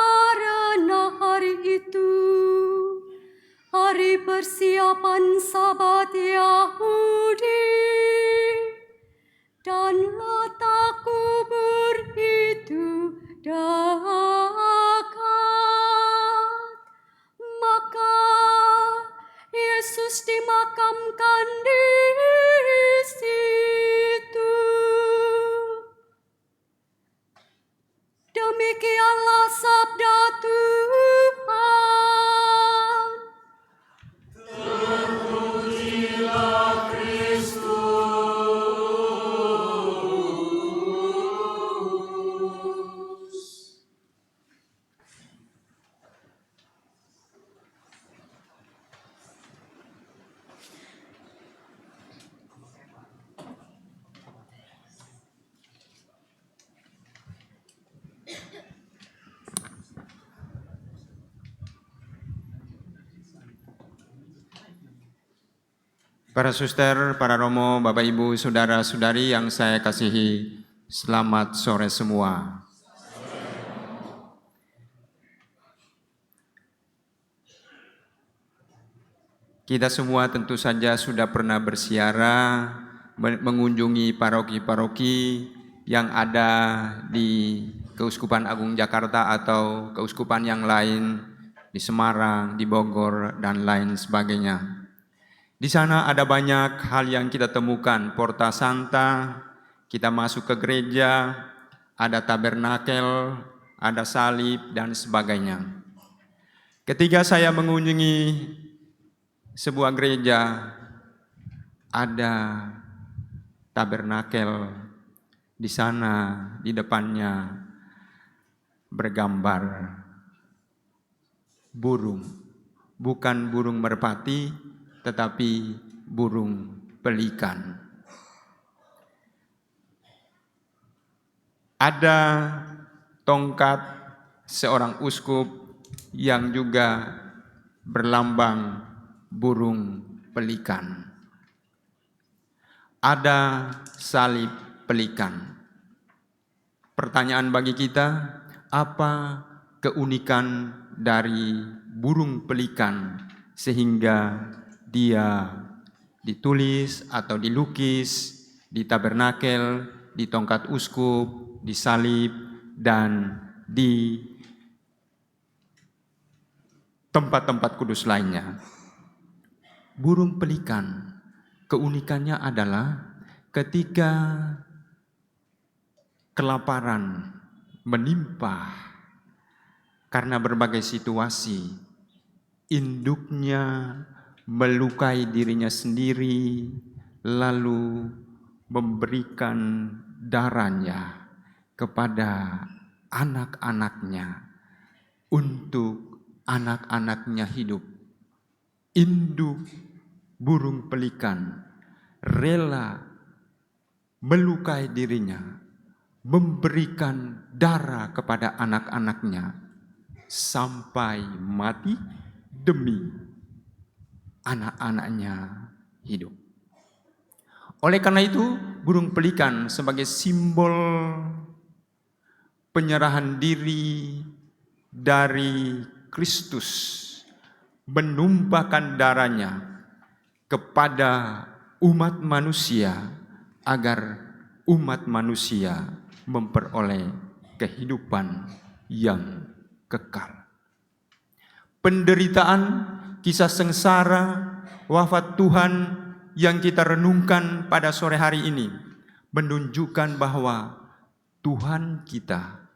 Karena hari itu hari persiapan Sabat Yahudi, dan letak kubur itu dekat, maka Yesus dimakamkan di situ. Demikianlah sabda Tuhan. Terpujilah Kristus. Para suster, para romo, Bapak Ibu, saudara-saudari yang saya kasihi, selamat sore semua. Kita semua tentu saja sudah pernah bersiarah, mengunjungi paroki-paroki yang ada di Keuskupan Agung Jakarta atau keuskupan yang lain, di Semarang, di Bogor, dan lain sebagainya. Di sana ada banyak hal yang kita temukan, Porta Santa, kita masuk ke gereja, ada tabernakel, ada salib, dan sebagainya. Ketika saya mengunjungi sebuah gereja, ada tabernakel, di sana di depannya bergambar burung, bukan burung merpati, tetapi burung pelikan. Ada tongkat seorang uskup yang juga berlambang burung pelikan. Ada salib pelikan. Pertanyaan bagi kita, apa keunikan dari burung pelikan sehingga dia ditulis atau dilukis di tabernakel, di tongkat uskup, di salib, dan di tempat-tempat kudus lainnya. Burung pelikan, keunikannya adalah ketika kelaparan menimpa karena berbagai situasi, induknya melukai dirinya sendiri, lalu memberikan darahnya kepada anak-anaknya untuk anak-anaknya hidup. Induk burung pelikan rela melukai dirinya, memberikan darah kepada anak-anaknya sampai mati demi anak-anaknya hidup. Oleh karena itu, burung pelikan sebagai simbol penyerahan diri dari Kristus, menumpahkan darahnya kepada umat manusia agar umat manusia memperoleh kehidupan yang kekal. Penderitaan kisah sengsara, wafat Tuhan yang kita renungkan pada sore hari ini menunjukkan bahwa Tuhan kita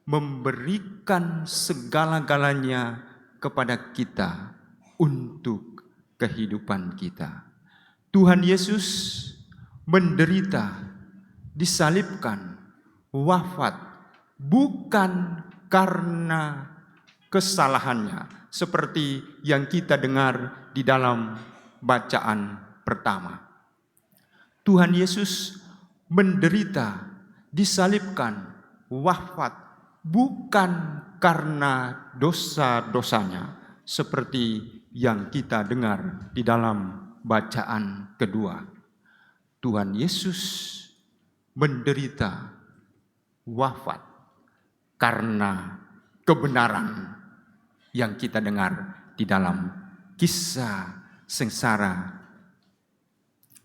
memberikan segala-galanya kepada kita untuk kehidupan kita. Tuhan Yesus menderita, disalibkan, wafat, bukan karena kesalahannya, seperti yang kita dengar di dalam bacaan pertama. Tuhan Yesus menderita, disalibkan, wafat, bukan karena dosa-dosanya, seperti yang kita dengar di dalam bacaan kedua. Tuhan Yesus menderita, wafat, karena kebenaran yang kita dengar di dalam kisah sengsara.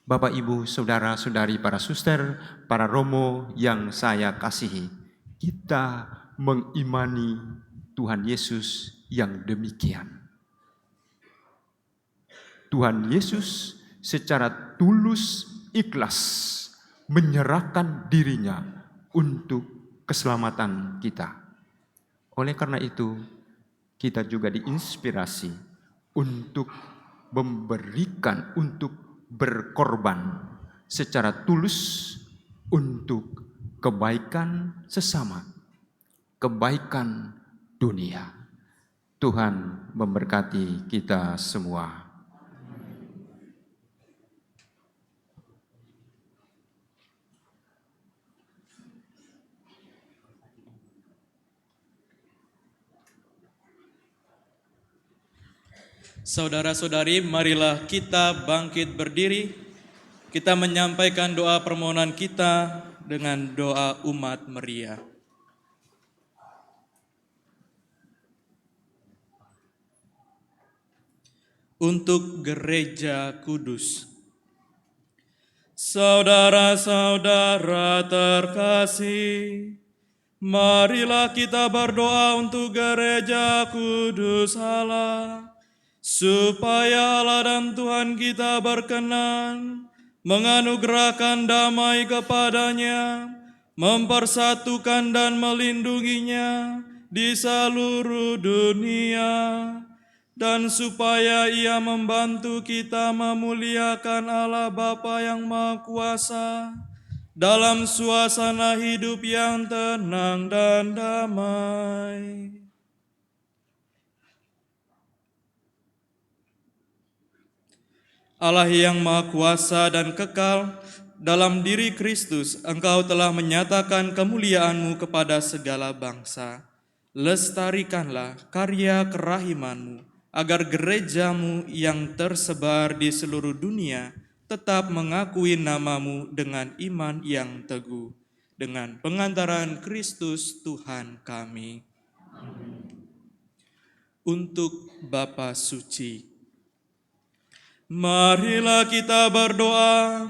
Bapak, Ibu, Saudara-saudari, para suster, para romo yang saya kasihi, kita mengimani Tuhan Yesus yang demikian. Tuhan Yesus secara tulus ikhlas menyerahkan dirinya untuk keselamatan kita. Oleh karena itu, kita juga diinspirasi untuk memberikan, untuk berkorban secara tulus untuk kebaikan sesama, kebaikan dunia. Tuhan memberkati kita semua. Saudara-saudari, marilah kita bangkit berdiri. Kita menyampaikan doa permohonan kita dengan doa umat Maria. Untuk Gereja Kudus. Saudara-saudara terkasih, marilah kita berdoa untuk Gereja Kudus Allah, supaya Allah dan Tuhan kita berkenan menganugerahkan damai kepadanya, mempersatukan dan melindunginya di seluruh dunia, dan supaya Ia membantu kita memuliakan Allah Bapa yang Maha Kuasa dalam suasana hidup yang tenang dan damai. Allah yang Maha Kuasa dan kekal, dalam diri Kristus Engkau telah menyatakan kemuliaan-Mu kepada segala bangsa. Lestarikanlah karya kerahiman-Mu, agar gereja-Mu yang tersebar di seluruh dunia tetap mengakui nama-Mu dengan iman yang teguh, dengan pengantaran Kristus Tuhan kami. Amin. Untuk Bapa Suci, marilah kita berdoa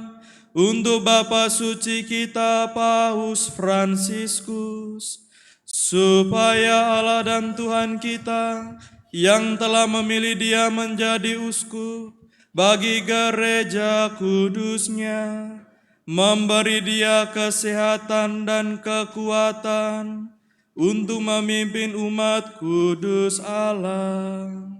untuk Bapa Suci kita Paus Fransiskus, supaya Allah dan Tuhan kita yang telah memilih Dia menjadi uskup bagi Gereja Kudusnya, memberi Dia kesehatan dan kekuatan untuk memimpin umat kudus Allah.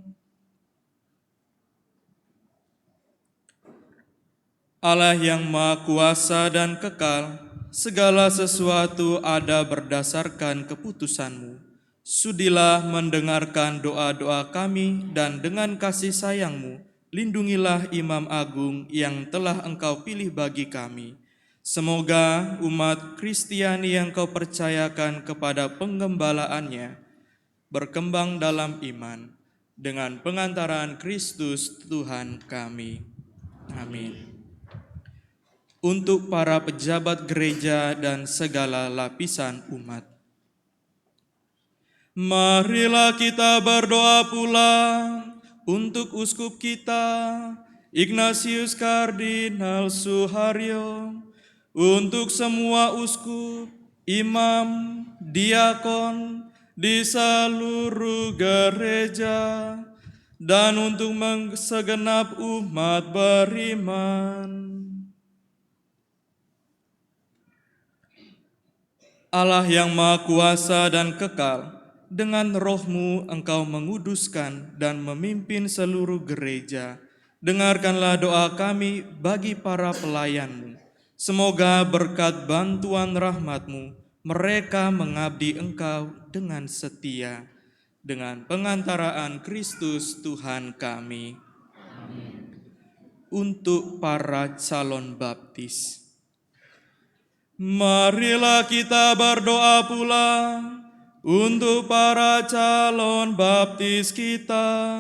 Allah yang Maha Kuasa dan kekal, segala sesuatu ada berdasarkan keputusan-Mu. Sudilah mendengarkan doa-doa kami dan dengan kasih sayang-Mu, lindungilah Imam Agung yang telah Engkau pilih bagi kami. Semoga umat Kristiani yang Kau percayakan kepada penggembalaannya berkembang dalam iman dengan pengantaran Kristus Tuhan kami. Amin. Untuk para pejabat gereja dan segala lapisan umat, marilah kita berdoa pula untuk uskup kita, Ignatius Kardinal Suharyo, untuk semua uskup, imam, diakon di seluruh gereja, dan untuk segenap umat beriman. Allah yang Maha Kuasa dan kekal, dengan roh-Mu Engkau menguduskan dan memimpin seluruh gereja. Dengarkanlah doa kami bagi para pelayan-Mu. Semoga berkat bantuan rahmat-Mu, mereka mengabdi Engkau dengan setia. Dengan pengantaraan Kristus Tuhan kami. Untuk para calon baptis. Marilah kita berdoa pula untuk para calon baptis kita,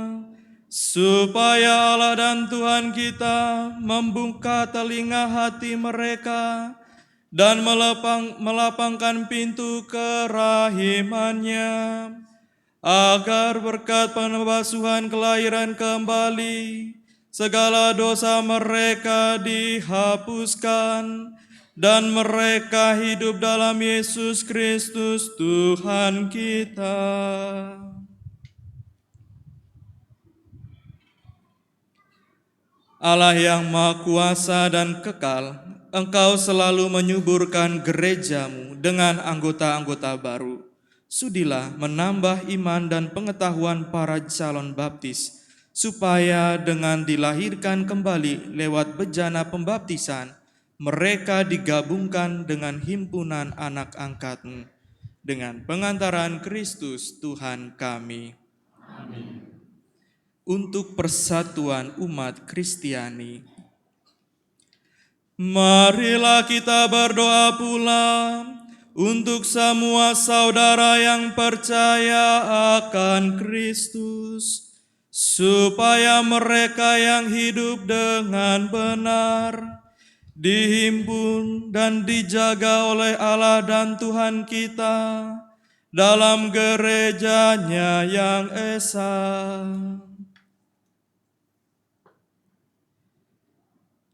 supaya Allah dan Tuhan kita membuka telinga hati mereka dan melapangkan pintu kerahimannya, agar berkat pembasuhan kelahiran kembali, segala dosa mereka dihapuskan, dan mereka hidup dalam Yesus Kristus Tuhan kita. Allah yang Maha Kuasa dan kekal, Engkau selalu menyuburkan gereja-Mu dengan anggota-anggota baru. Sudilah menambah iman dan pengetahuan para calon baptis, supaya dengan dilahirkan kembali lewat bejana pembaptisan, mereka digabungkan dengan himpunan anak angkat-Mu, dengan pengantaran Kristus Tuhan kami. Amin. Untuk persatuan umat Kristiani, marilah kita berdoa pula untuk semua saudara yang percaya akan Kristus, supaya mereka yang hidup dengan benar dihimpun dan dijaga oleh Allah dan Tuhan kita dalam gerejanya yang esa.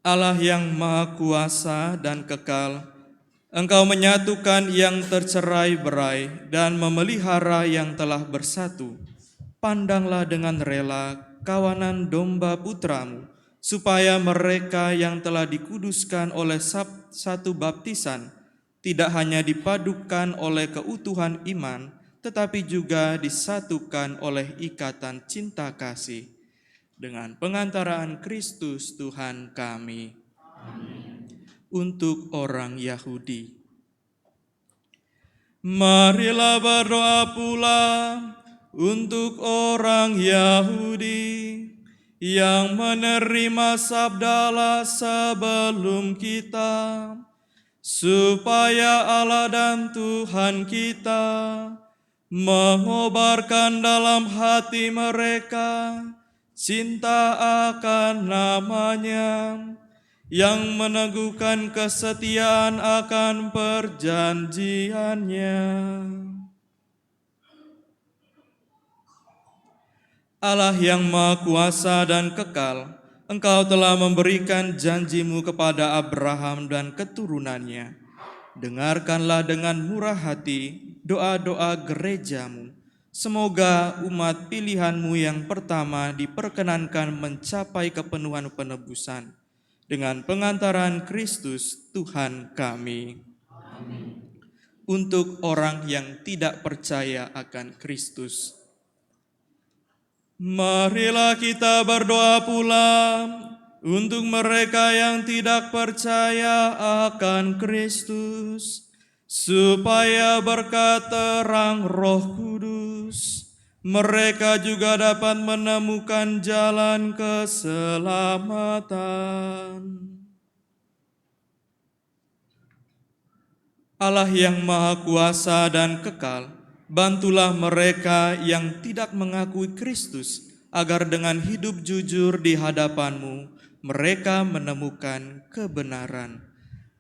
Allah yang Maha Kuasa dan kekal, Engkau menyatukan yang tercerai-berai dan memelihara yang telah bersatu. Pandanglah dengan rela kawanan domba putra-Mu, supaya mereka yang telah dikuduskan oleh satu baptisan tidak hanya dipadukan oleh keutuhan iman, tetapi juga disatukan oleh ikatan cinta kasih. Dengan pengantaraan Kristus Tuhan kami. Amin. Untuk orang Yahudi, marilah berdoa pula untuk orang Yahudi yang menerima sabda Allah sebelum kita, supaya Allah dan Tuhan kita mengobarkan dalam hati mereka cinta akan nama-Nya, yang meneguhkan kesetiaan akan perjanjian-Nya. Allah yang Maha Kuasa dan kekal, Engkau telah memberikan janji-Mu kepada Abraham dan keturunannya. Dengarkanlah dengan murah hati doa-doa gereja-Mu. Semoga umat pilihan-Mu yang pertama diperkenankan mencapai kepenuhan penebusan. Dengan pengantaran Kristus Tuhan kami. Amin. Untuk orang yang tidak percaya akan Kristus, marilah kita berdoa pula untuk mereka yang tidak percaya akan Kristus, supaya berkat terang Roh Kudus, mereka juga dapat menemukan jalan keselamatan. Allah yang Maha Kuasa dan kekal, bantulah mereka yang tidak mengakui Kristus, agar dengan hidup jujur di hadapan-Mu, mereka menemukan kebenaran.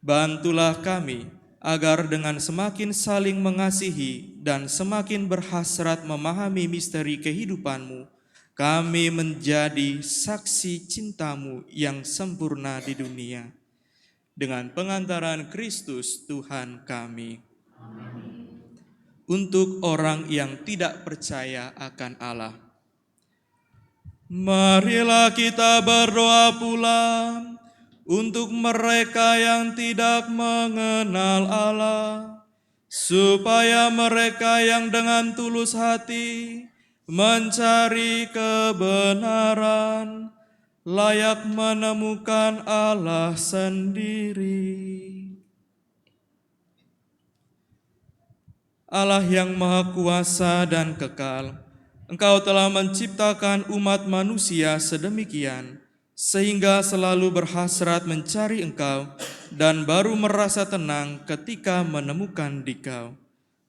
Bantulah kami, agar dengan semakin saling mengasihi dan semakin berhasrat memahami misteri kehidupan-Mu, kami menjadi saksi cinta-Mu yang sempurna di dunia. Dengan pengantaran Kristus Tuhan kami. Amin. Untuk orang yang tidak percaya akan Allah, Marilah kita berdoa pula untuk mereka yang tidak mengenal Allah, supaya mereka yang dengan tulus hati mencari kebenaran, layak menemukan Allah sendiri. Allah yang Maha Kuasa dan kekal, Engkau telah menciptakan umat manusia sedemikian, sehingga selalu berhasrat mencari Engkau dan baru merasa tenang ketika menemukan Dikau.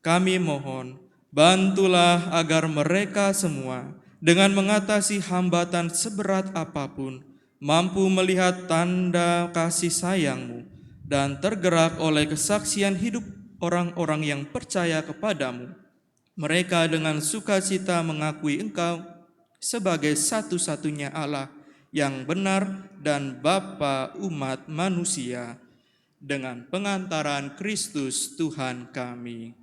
Kami mohon, bantulah agar mereka semua dengan mengatasi hambatan seberat apapun, mampu melihat tanda kasih sayang-Mu dan tergerak oleh kesaksian hidup orang-orang yang percaya kepadamu. Mereka dengan sukacita mengakui Engkau sebagai satu-satunya Allah yang benar dan Bapa umat manusia, dengan pengantaran Kristus Tuhan kami.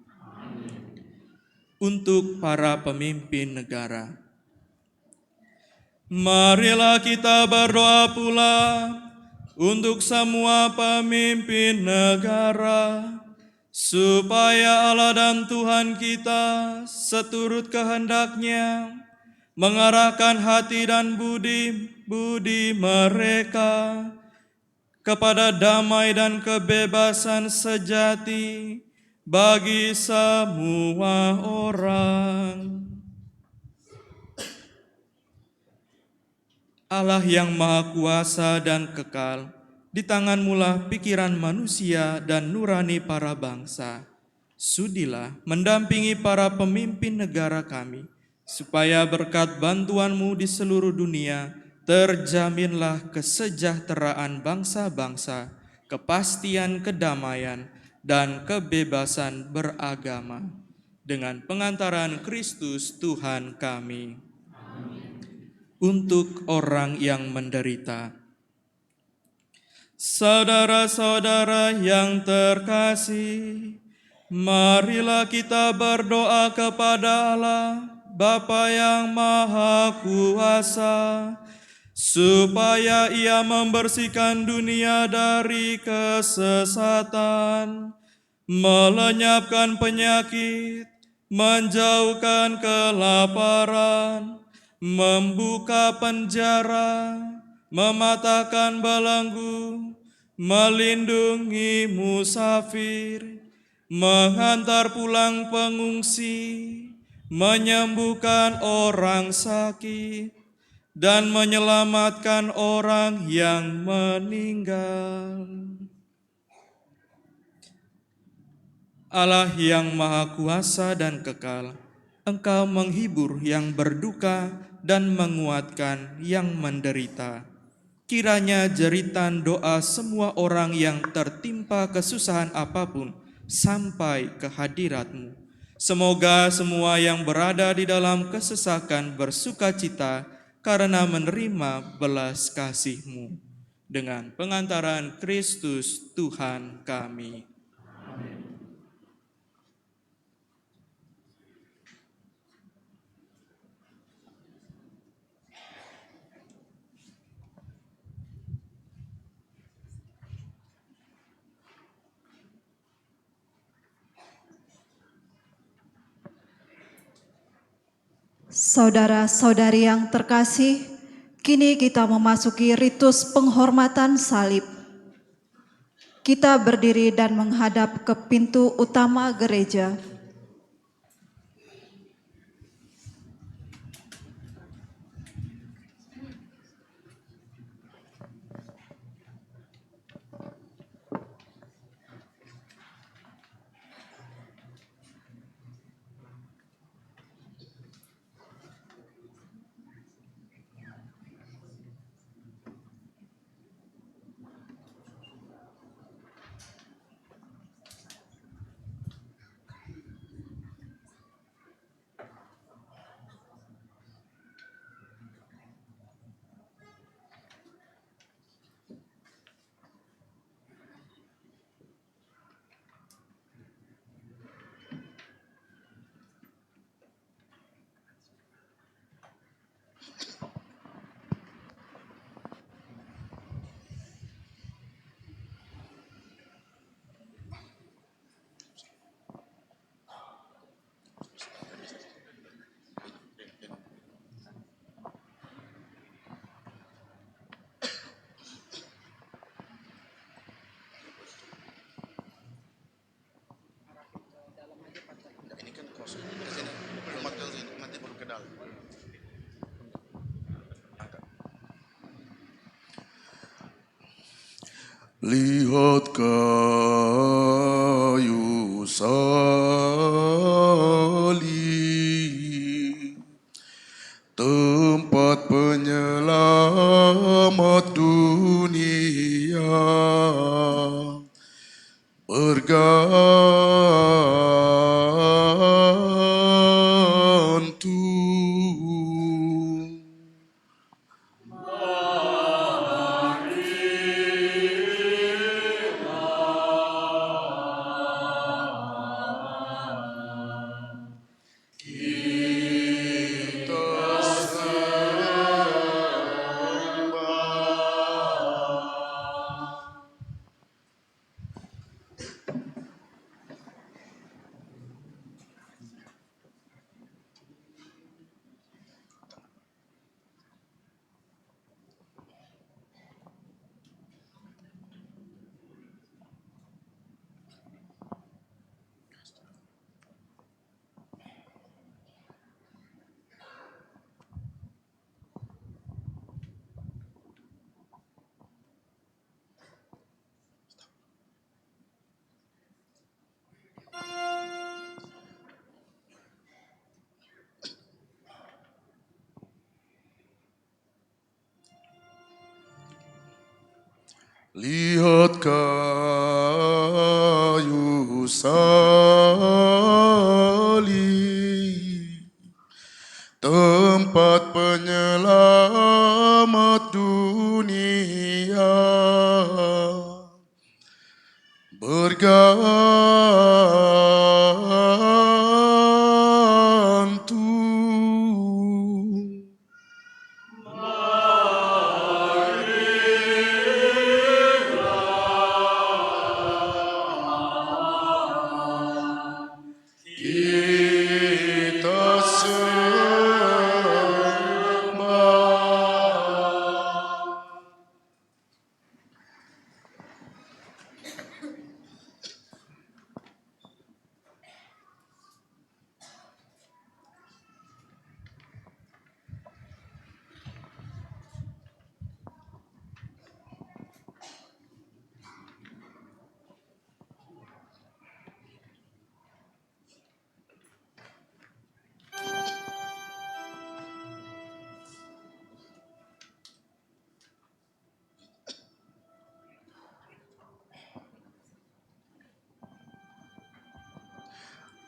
Untuk para pemimpin negara, marilah kita berdoa pula untuk semua pemimpin negara, supaya Allah dan Tuhan kita seturut kehendak-Nya mengarahkan hati dan budi mereka kepada damai dan kebebasan sejati bagi semua orang. Allah yang Maha Kuasa dan kekal, di tangan-Mu-lah pikiran manusia dan nurani para bangsa. Sudilah mendampingi para pemimpin negara kami, supaya berkat bantuan-Mu di seluruh dunia, terjaminlah kesejahteraan bangsa-bangsa, kepastian kedamaian, dan kebebasan beragama. Dengan pengantaran Kristus Tuhan kami. Untuk orang yang menderita, saudara-saudara yang terkasih, marilah kita berdoa kepada Allah, Bapa yang Maha Kuasa, supaya Ia membersihkan dunia dari kesesatan, melenyapkan penyakit, menjauhkan kelaparan, membuka penjara, mematahkan belenggu, melindungi musafir, menghantar pulang pengungsi, menyembuhkan orang sakit, dan menyelamatkan orang yang meninggal. Allah yang Maha Kuasa dan kekal, Engkau menghibur yang berduka dan menguatkan yang menderita. Kiranya jeritan doa semua orang yang tertimpa kesusahan apapun sampai ke hadirat-Mu. Semoga semua yang berada di dalam kesesakan bersukacita karena menerima belas kasih-Mu. Dengan pengantaran Kristus Tuhan kami. Saudara-saudari yang terkasih, kini kita memasuki ritus penghormatan salib. Kita berdiri dan menghadap ke pintu utama gereja. Lihat kayu salib, tempat penyelamat dunia, bergantung. Lihat kayu salib, tempat penyelamat dunia, bergantung. Kita sembah.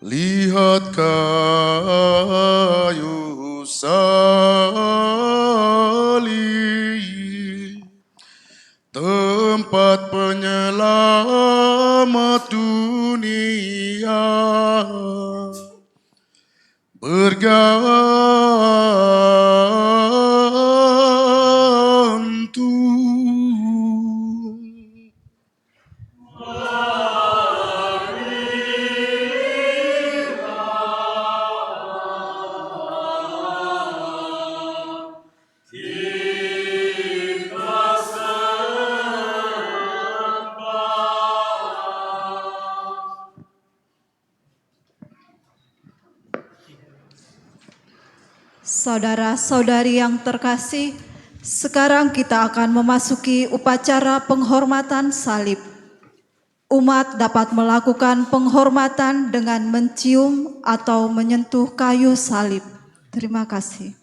Lihat kayu salib, tempat penyelamat dunia, bergantung. Saudara-saudari yang terkasih, sekarang kita akan memasuki upacara penghormatan salib. Umat dapat melakukan penghormatan dengan mencium atau menyentuh kayu salib. Terima kasih.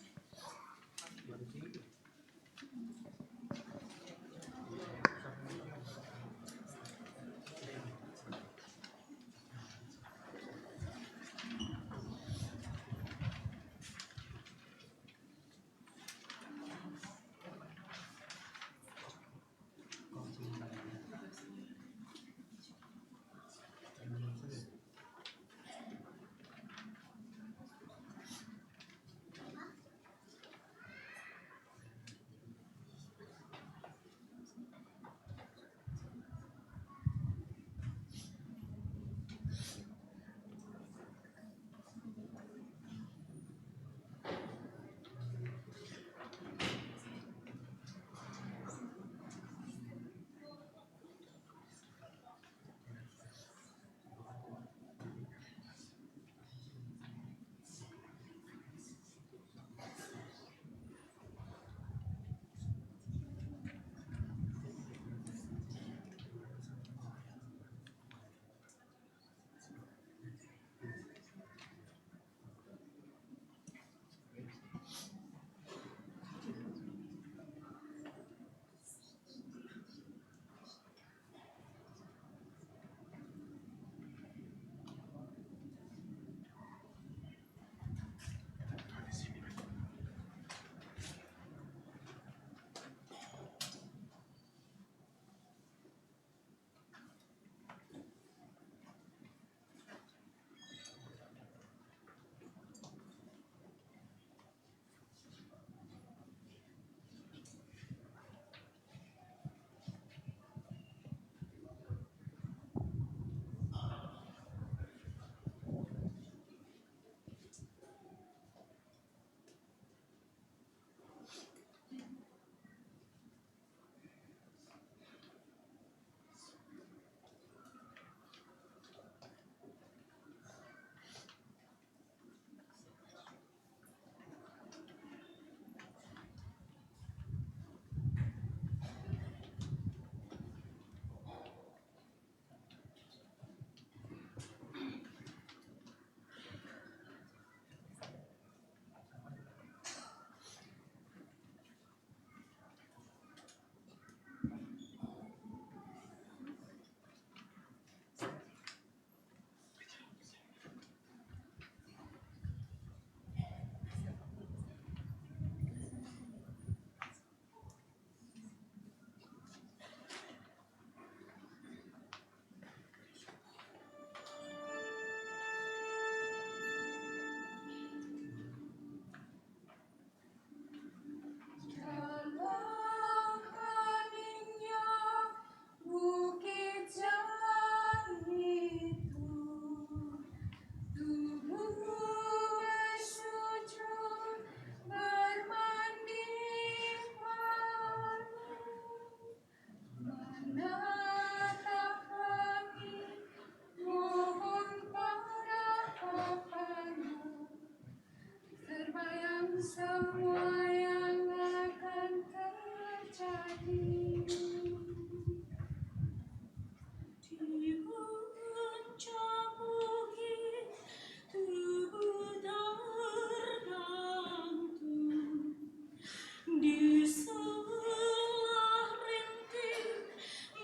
Di sebelah rintik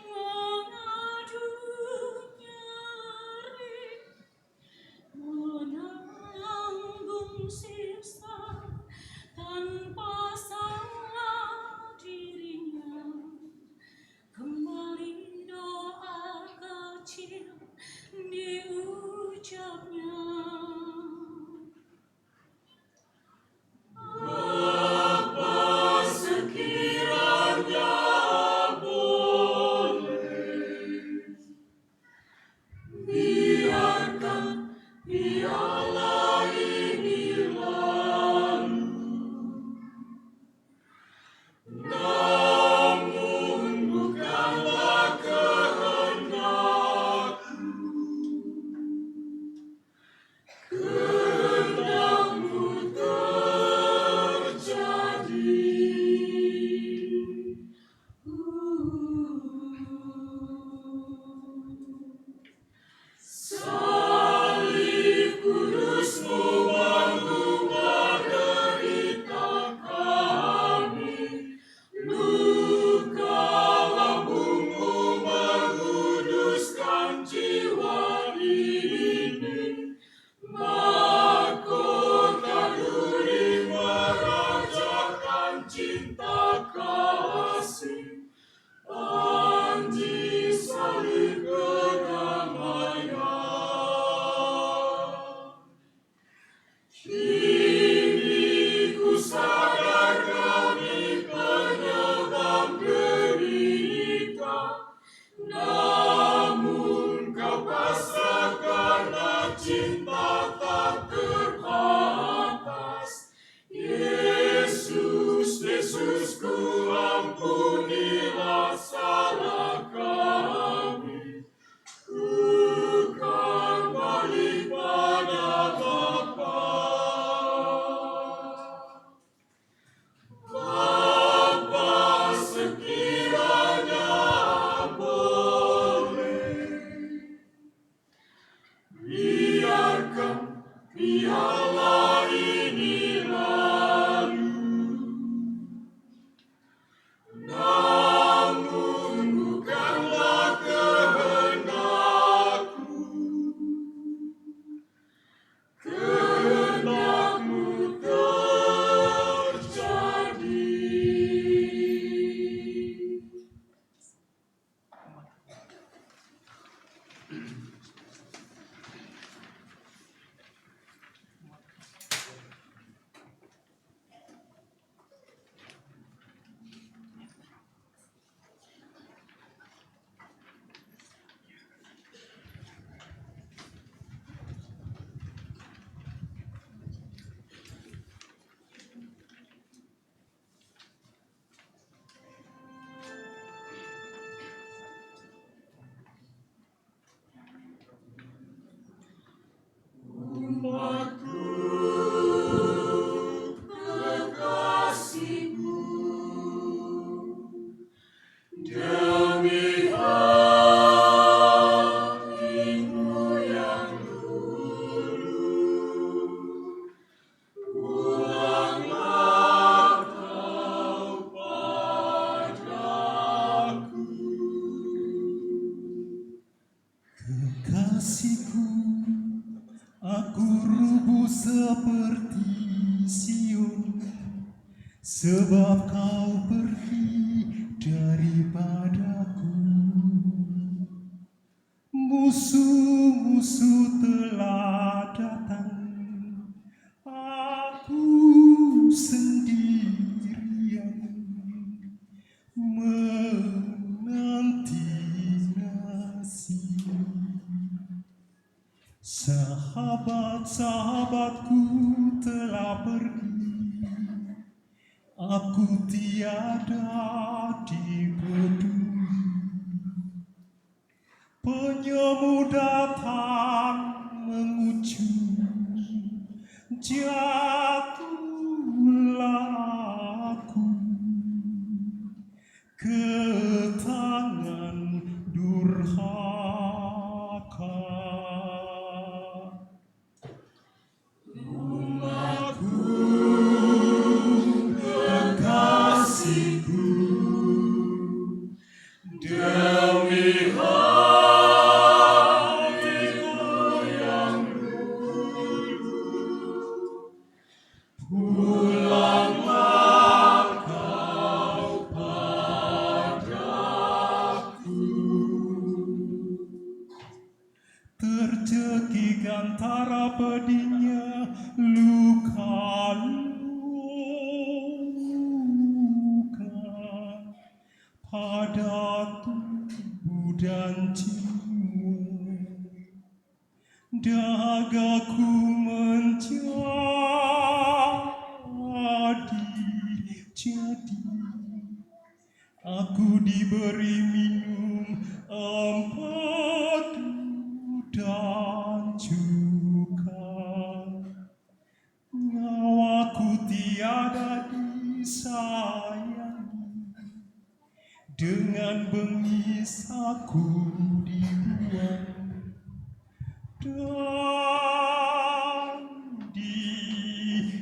mengadu nyeri, menanggung siksa tanpa salah dirinya. Kembali doa kecil diucapnya. Kekasihku, aku rubuh seperti Sion, sebab kau pergi daripadaku. Musuh-musuh telah datang, aku sendirian menanti nasib. Sahabat-sahabatku telah pergi, aku tiada dipeduli. Penyemu datang mengucur, jatuhlah aku ke tangan durhaka. Umatku, kekasihku, demi hatiku yang dulu, pulanglah kau padaku. Tercekik antara pedihnya luka-luka pada tubuh dan jiwa, dagaku jadi aku diberi minum empedu dan cuka. Nyawaku tiada disayangi, dengan bengis aku dibuang, dan dihitung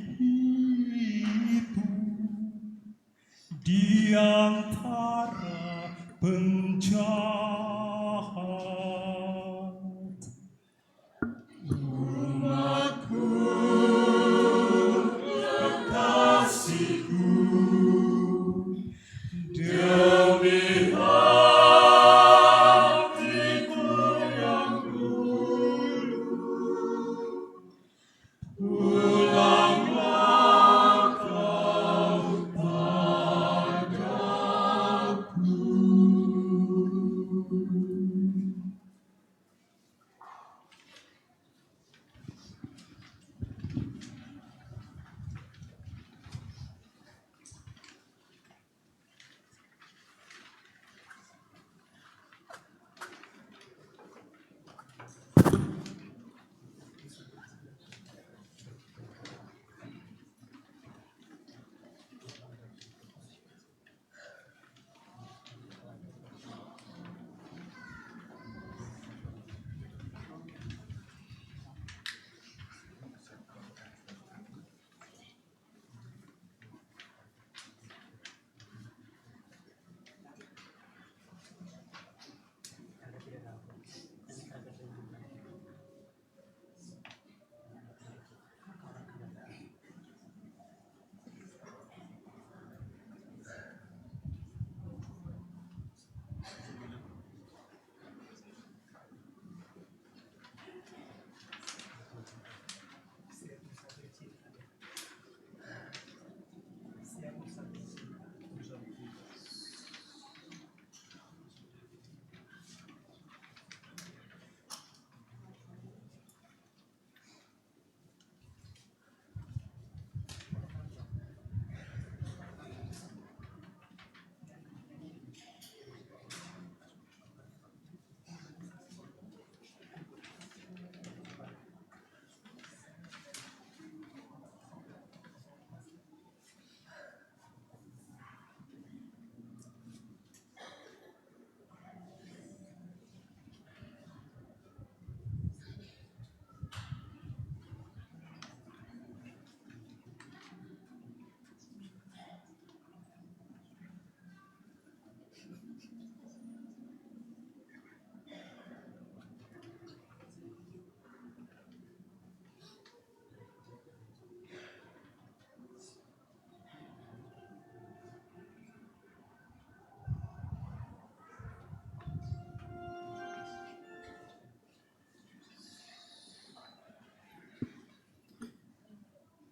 di antara penjahat. Umatku, kekasihku, demi hatiku yang dulu, pulanglah kau padaku.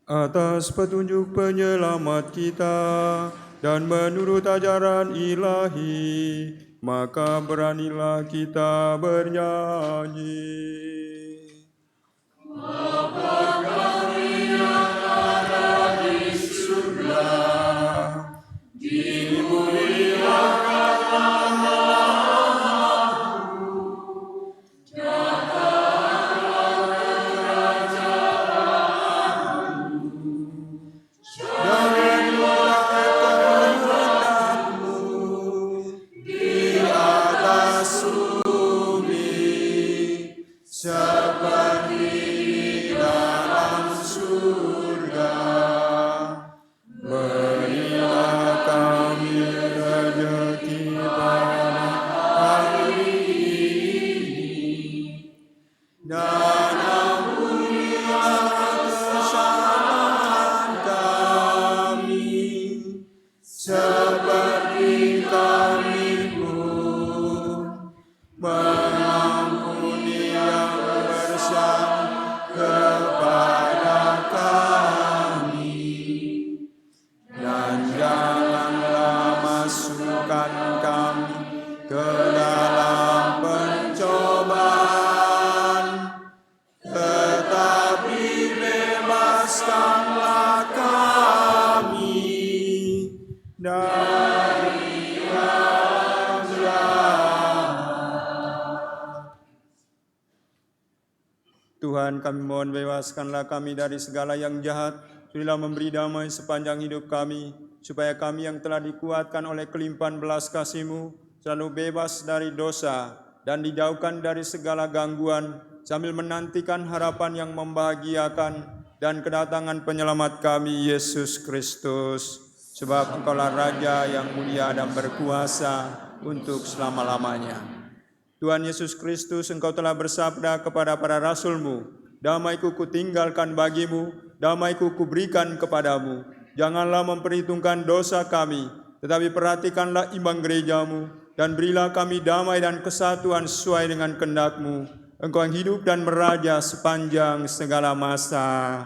Atas petunjuk penyelamat kita dan menurut ajaran ilahi, maka beranilah kita bernyanyi. Bapa kami yang ada di surga, dimuliakanlah namamu, datanglah kerajaanmu, jadilah kehendakmu masukkan kami ke dalam pencobaan, tetapi bebaskanlah kami dari yang jahat. Tuhan, kami mohon bebaskanlah kami dari segala yang jahat. Sudilah memberi damai sepanjang hidup kami, supaya kami yang telah dikuatkan oleh kelimpahan belas kasih-Mu selalu bebas dari dosa dan dijauhkan dari segala gangguan, sambil menantikan harapan yang membahagiakan dan kedatangan penyelamat kami, Yesus Kristus. Sebab Engkaulah Raja yang mulia dan berkuasa untuk selama-lamanya. Tuhan Yesus Kristus, Engkau telah bersabda kepada para rasul-Mu, "Damai-Ku kutinggalkan bagimu, damai-Ku kuberikan kepadamu. Janganlah memperhitungkan dosa kami, tetapi perhatikanlah imbang gereja-Mu, dan berilah kami damai dan kesatuan sesuai dengan kehendak-Mu. Engkau yang hidup dan meraja sepanjang segala masa."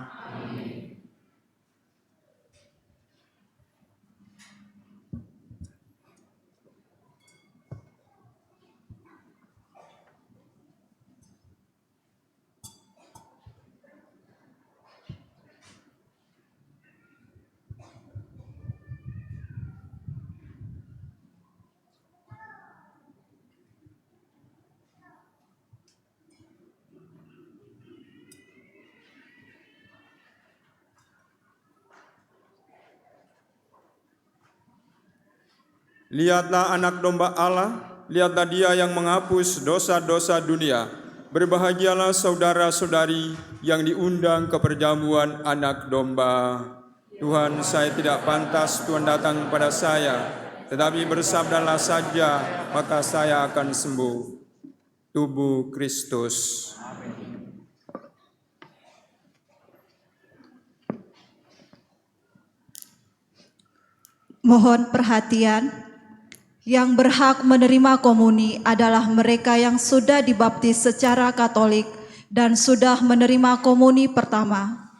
Lihatlah anak domba Allah, lihatlah Dia yang menghapus dosa-dosa dunia. Berbahagialah saudara-saudari yang diundang ke perjamuan anak domba. Tuhan, saya tidak pantas Tuhan datang kepada saya, tetapi bersabdalah saja, maka saya akan sembuh. Tubuh Kristus. Mohon perhatian. Yang berhak menerima komuni adalah mereka yang sudah dibaptis secara Katolik dan sudah menerima komuni pertama.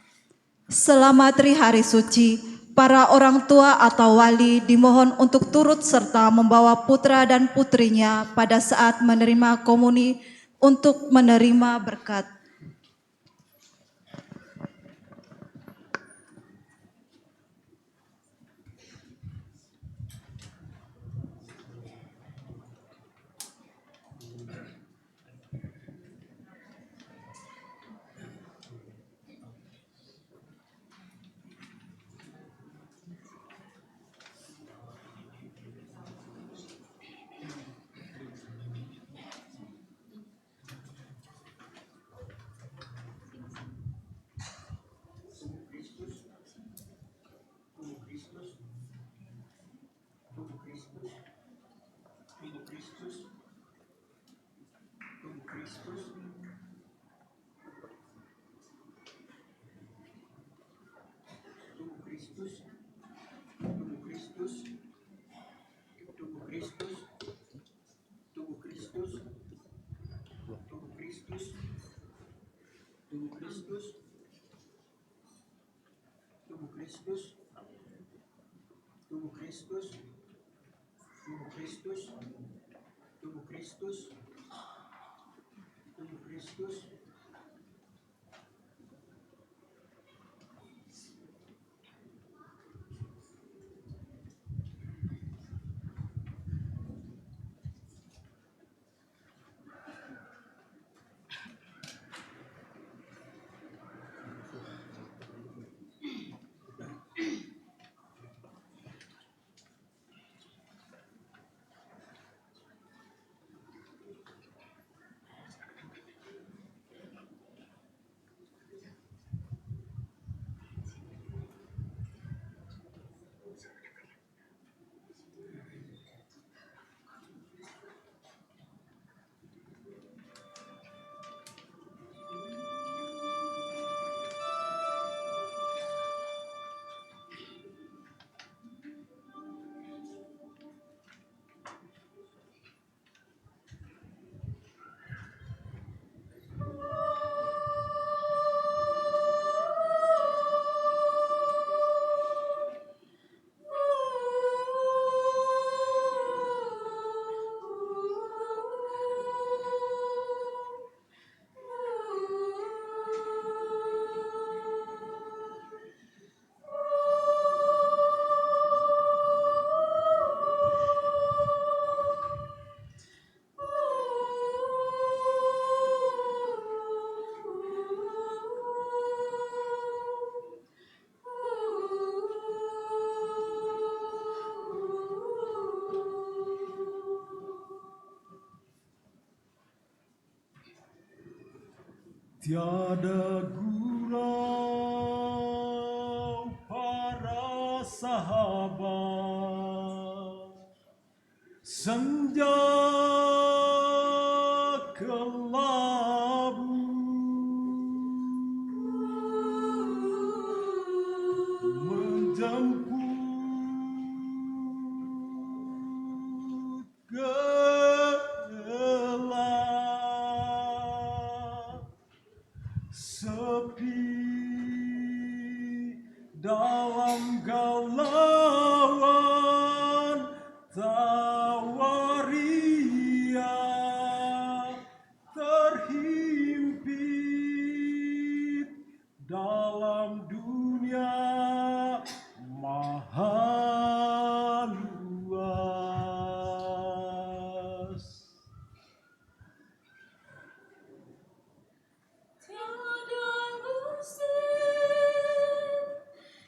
Selama Trihari Suci, para orang tua atau wali dimohon untuk turut serta membawa putra dan putrinya pada saat menerima komuni untuk menerima berkat. Tiada gurau para sahabat, senja kelabu menjemput gelap, sepi dalam galauan tawaria, terhimpit dalam dunia maha luas. Tiada musik,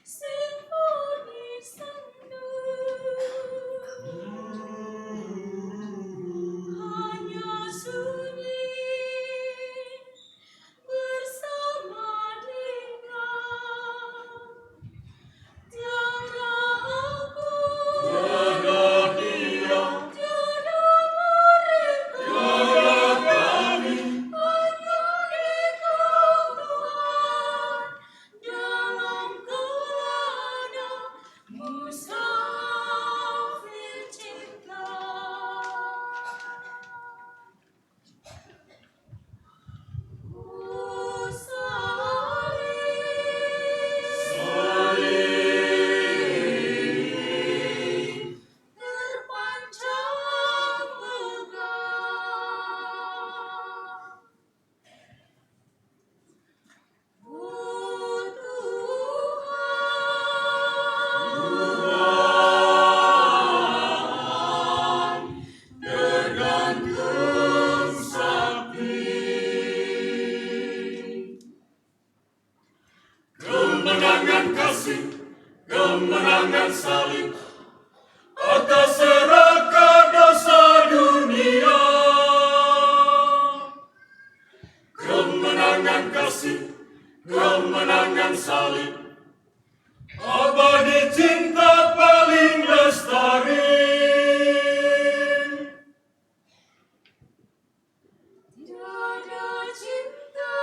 simfoni sendu, hanya sunyi bersama dengan. Tiada aku, tiada dia, tiada mereka, tiada kami, hanya Engkau Tuhan dalam gelada musafir cinta. Terpanjang megah, oh Tuhan, tergantung sakti. Kemenangan kasih, kemenangan salib, atas seraka dosa dunia. Kemenangan kasih, kemenangan salib, abadi cinta paling lestari. Tiada cinta,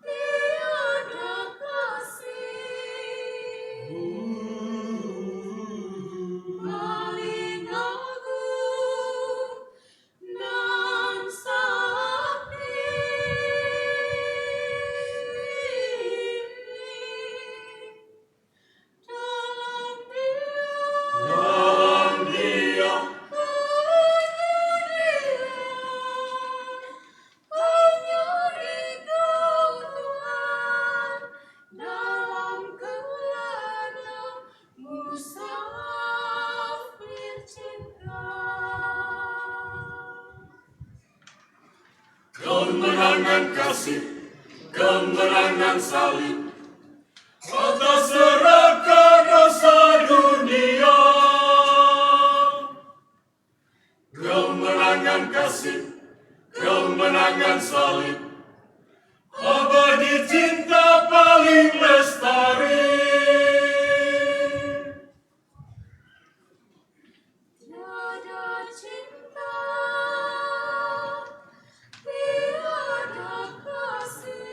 tiada kasih, paling agung dan sakti. Dalam Dia, hanya Engkau Tuhan dalam gelada musafir cinta. Kemenangan kasih, kemenangan salib, atas seraka dosa dunia. Kemenangan kasih, kemenangan salib, abadi cinta paling lestari. Tiada cinta, tiada kasih,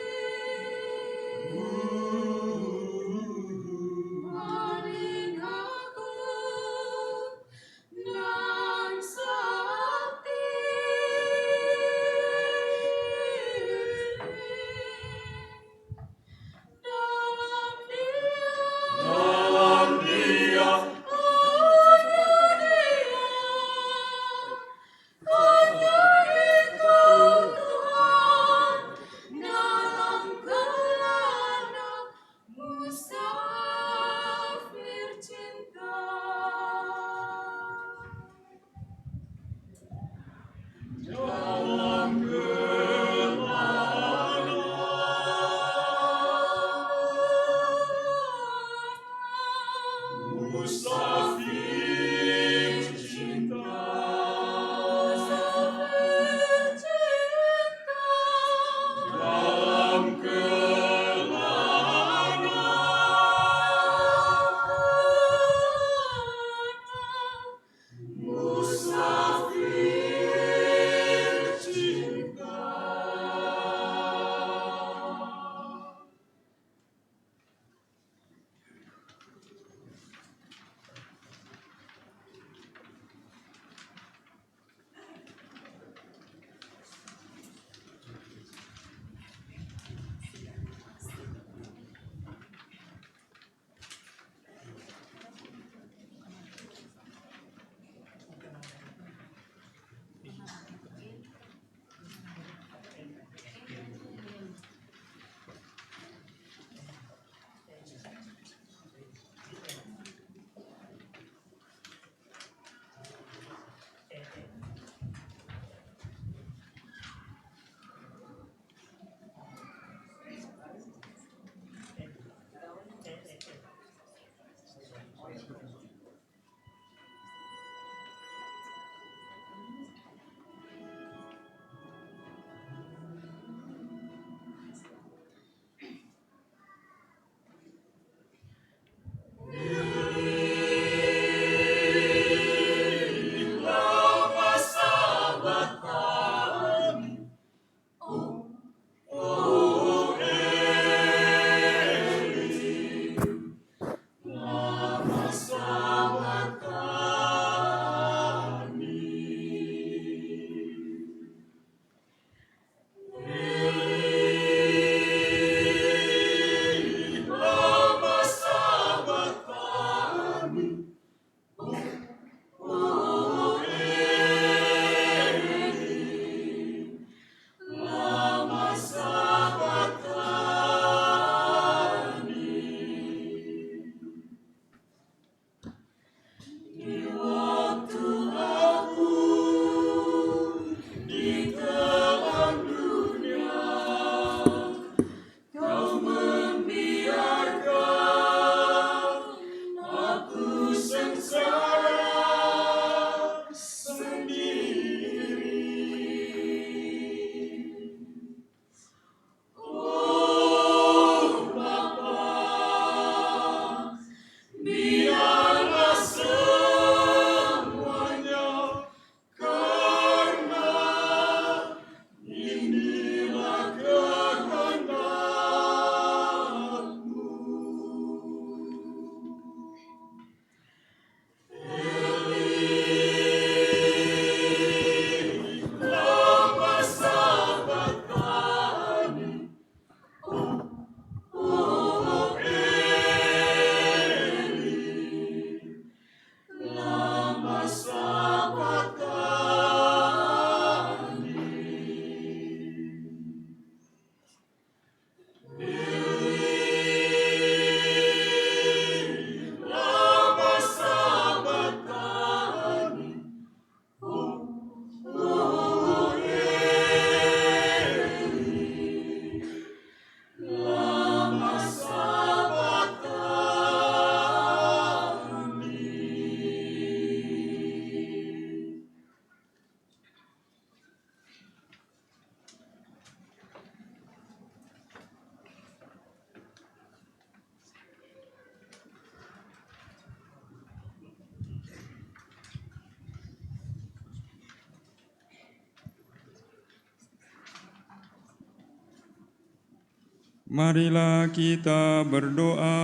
Marilah kita berdoa.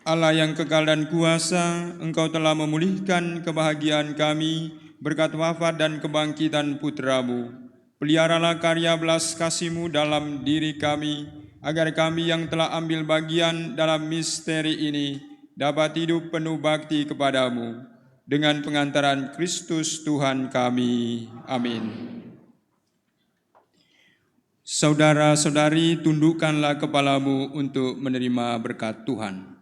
Allah yang kekal dan kuasa, Engkau telah memulihkan kebahagiaan kami berkat wafat dan kebangkitan Putra-Mu. Peliharalah karya belas kasih-Mu dalam diri kami, agar kami yang telah ambil bagian dalam misteri ini dapat hidup penuh bakti kepada-Mu. Dengan pengantaran Kristus Tuhan kami. Amin. Saudara-saudari, tundukkanlah kepalamu untuk menerima berkat Tuhan.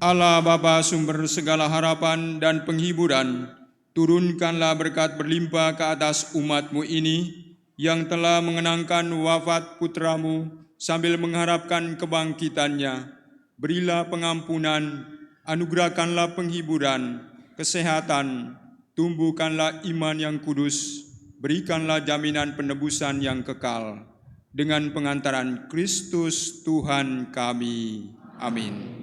Allah Bapa sumber segala harapan dan penghiburan, turunkanlah berkat berlimpah ke atas umat-Mu ini yang telah mengenangkan wafat Putra-Mu sambil mengharapkan kebangkitannya. Berilah pengampunan, anugerahkanlah penghiburan, kesehatan, tumbuhkanlah iman yang kudus, berikanlah jaminan penebusan yang kekal. Dengan pengantaran Kristus Tuhan kami. Amin.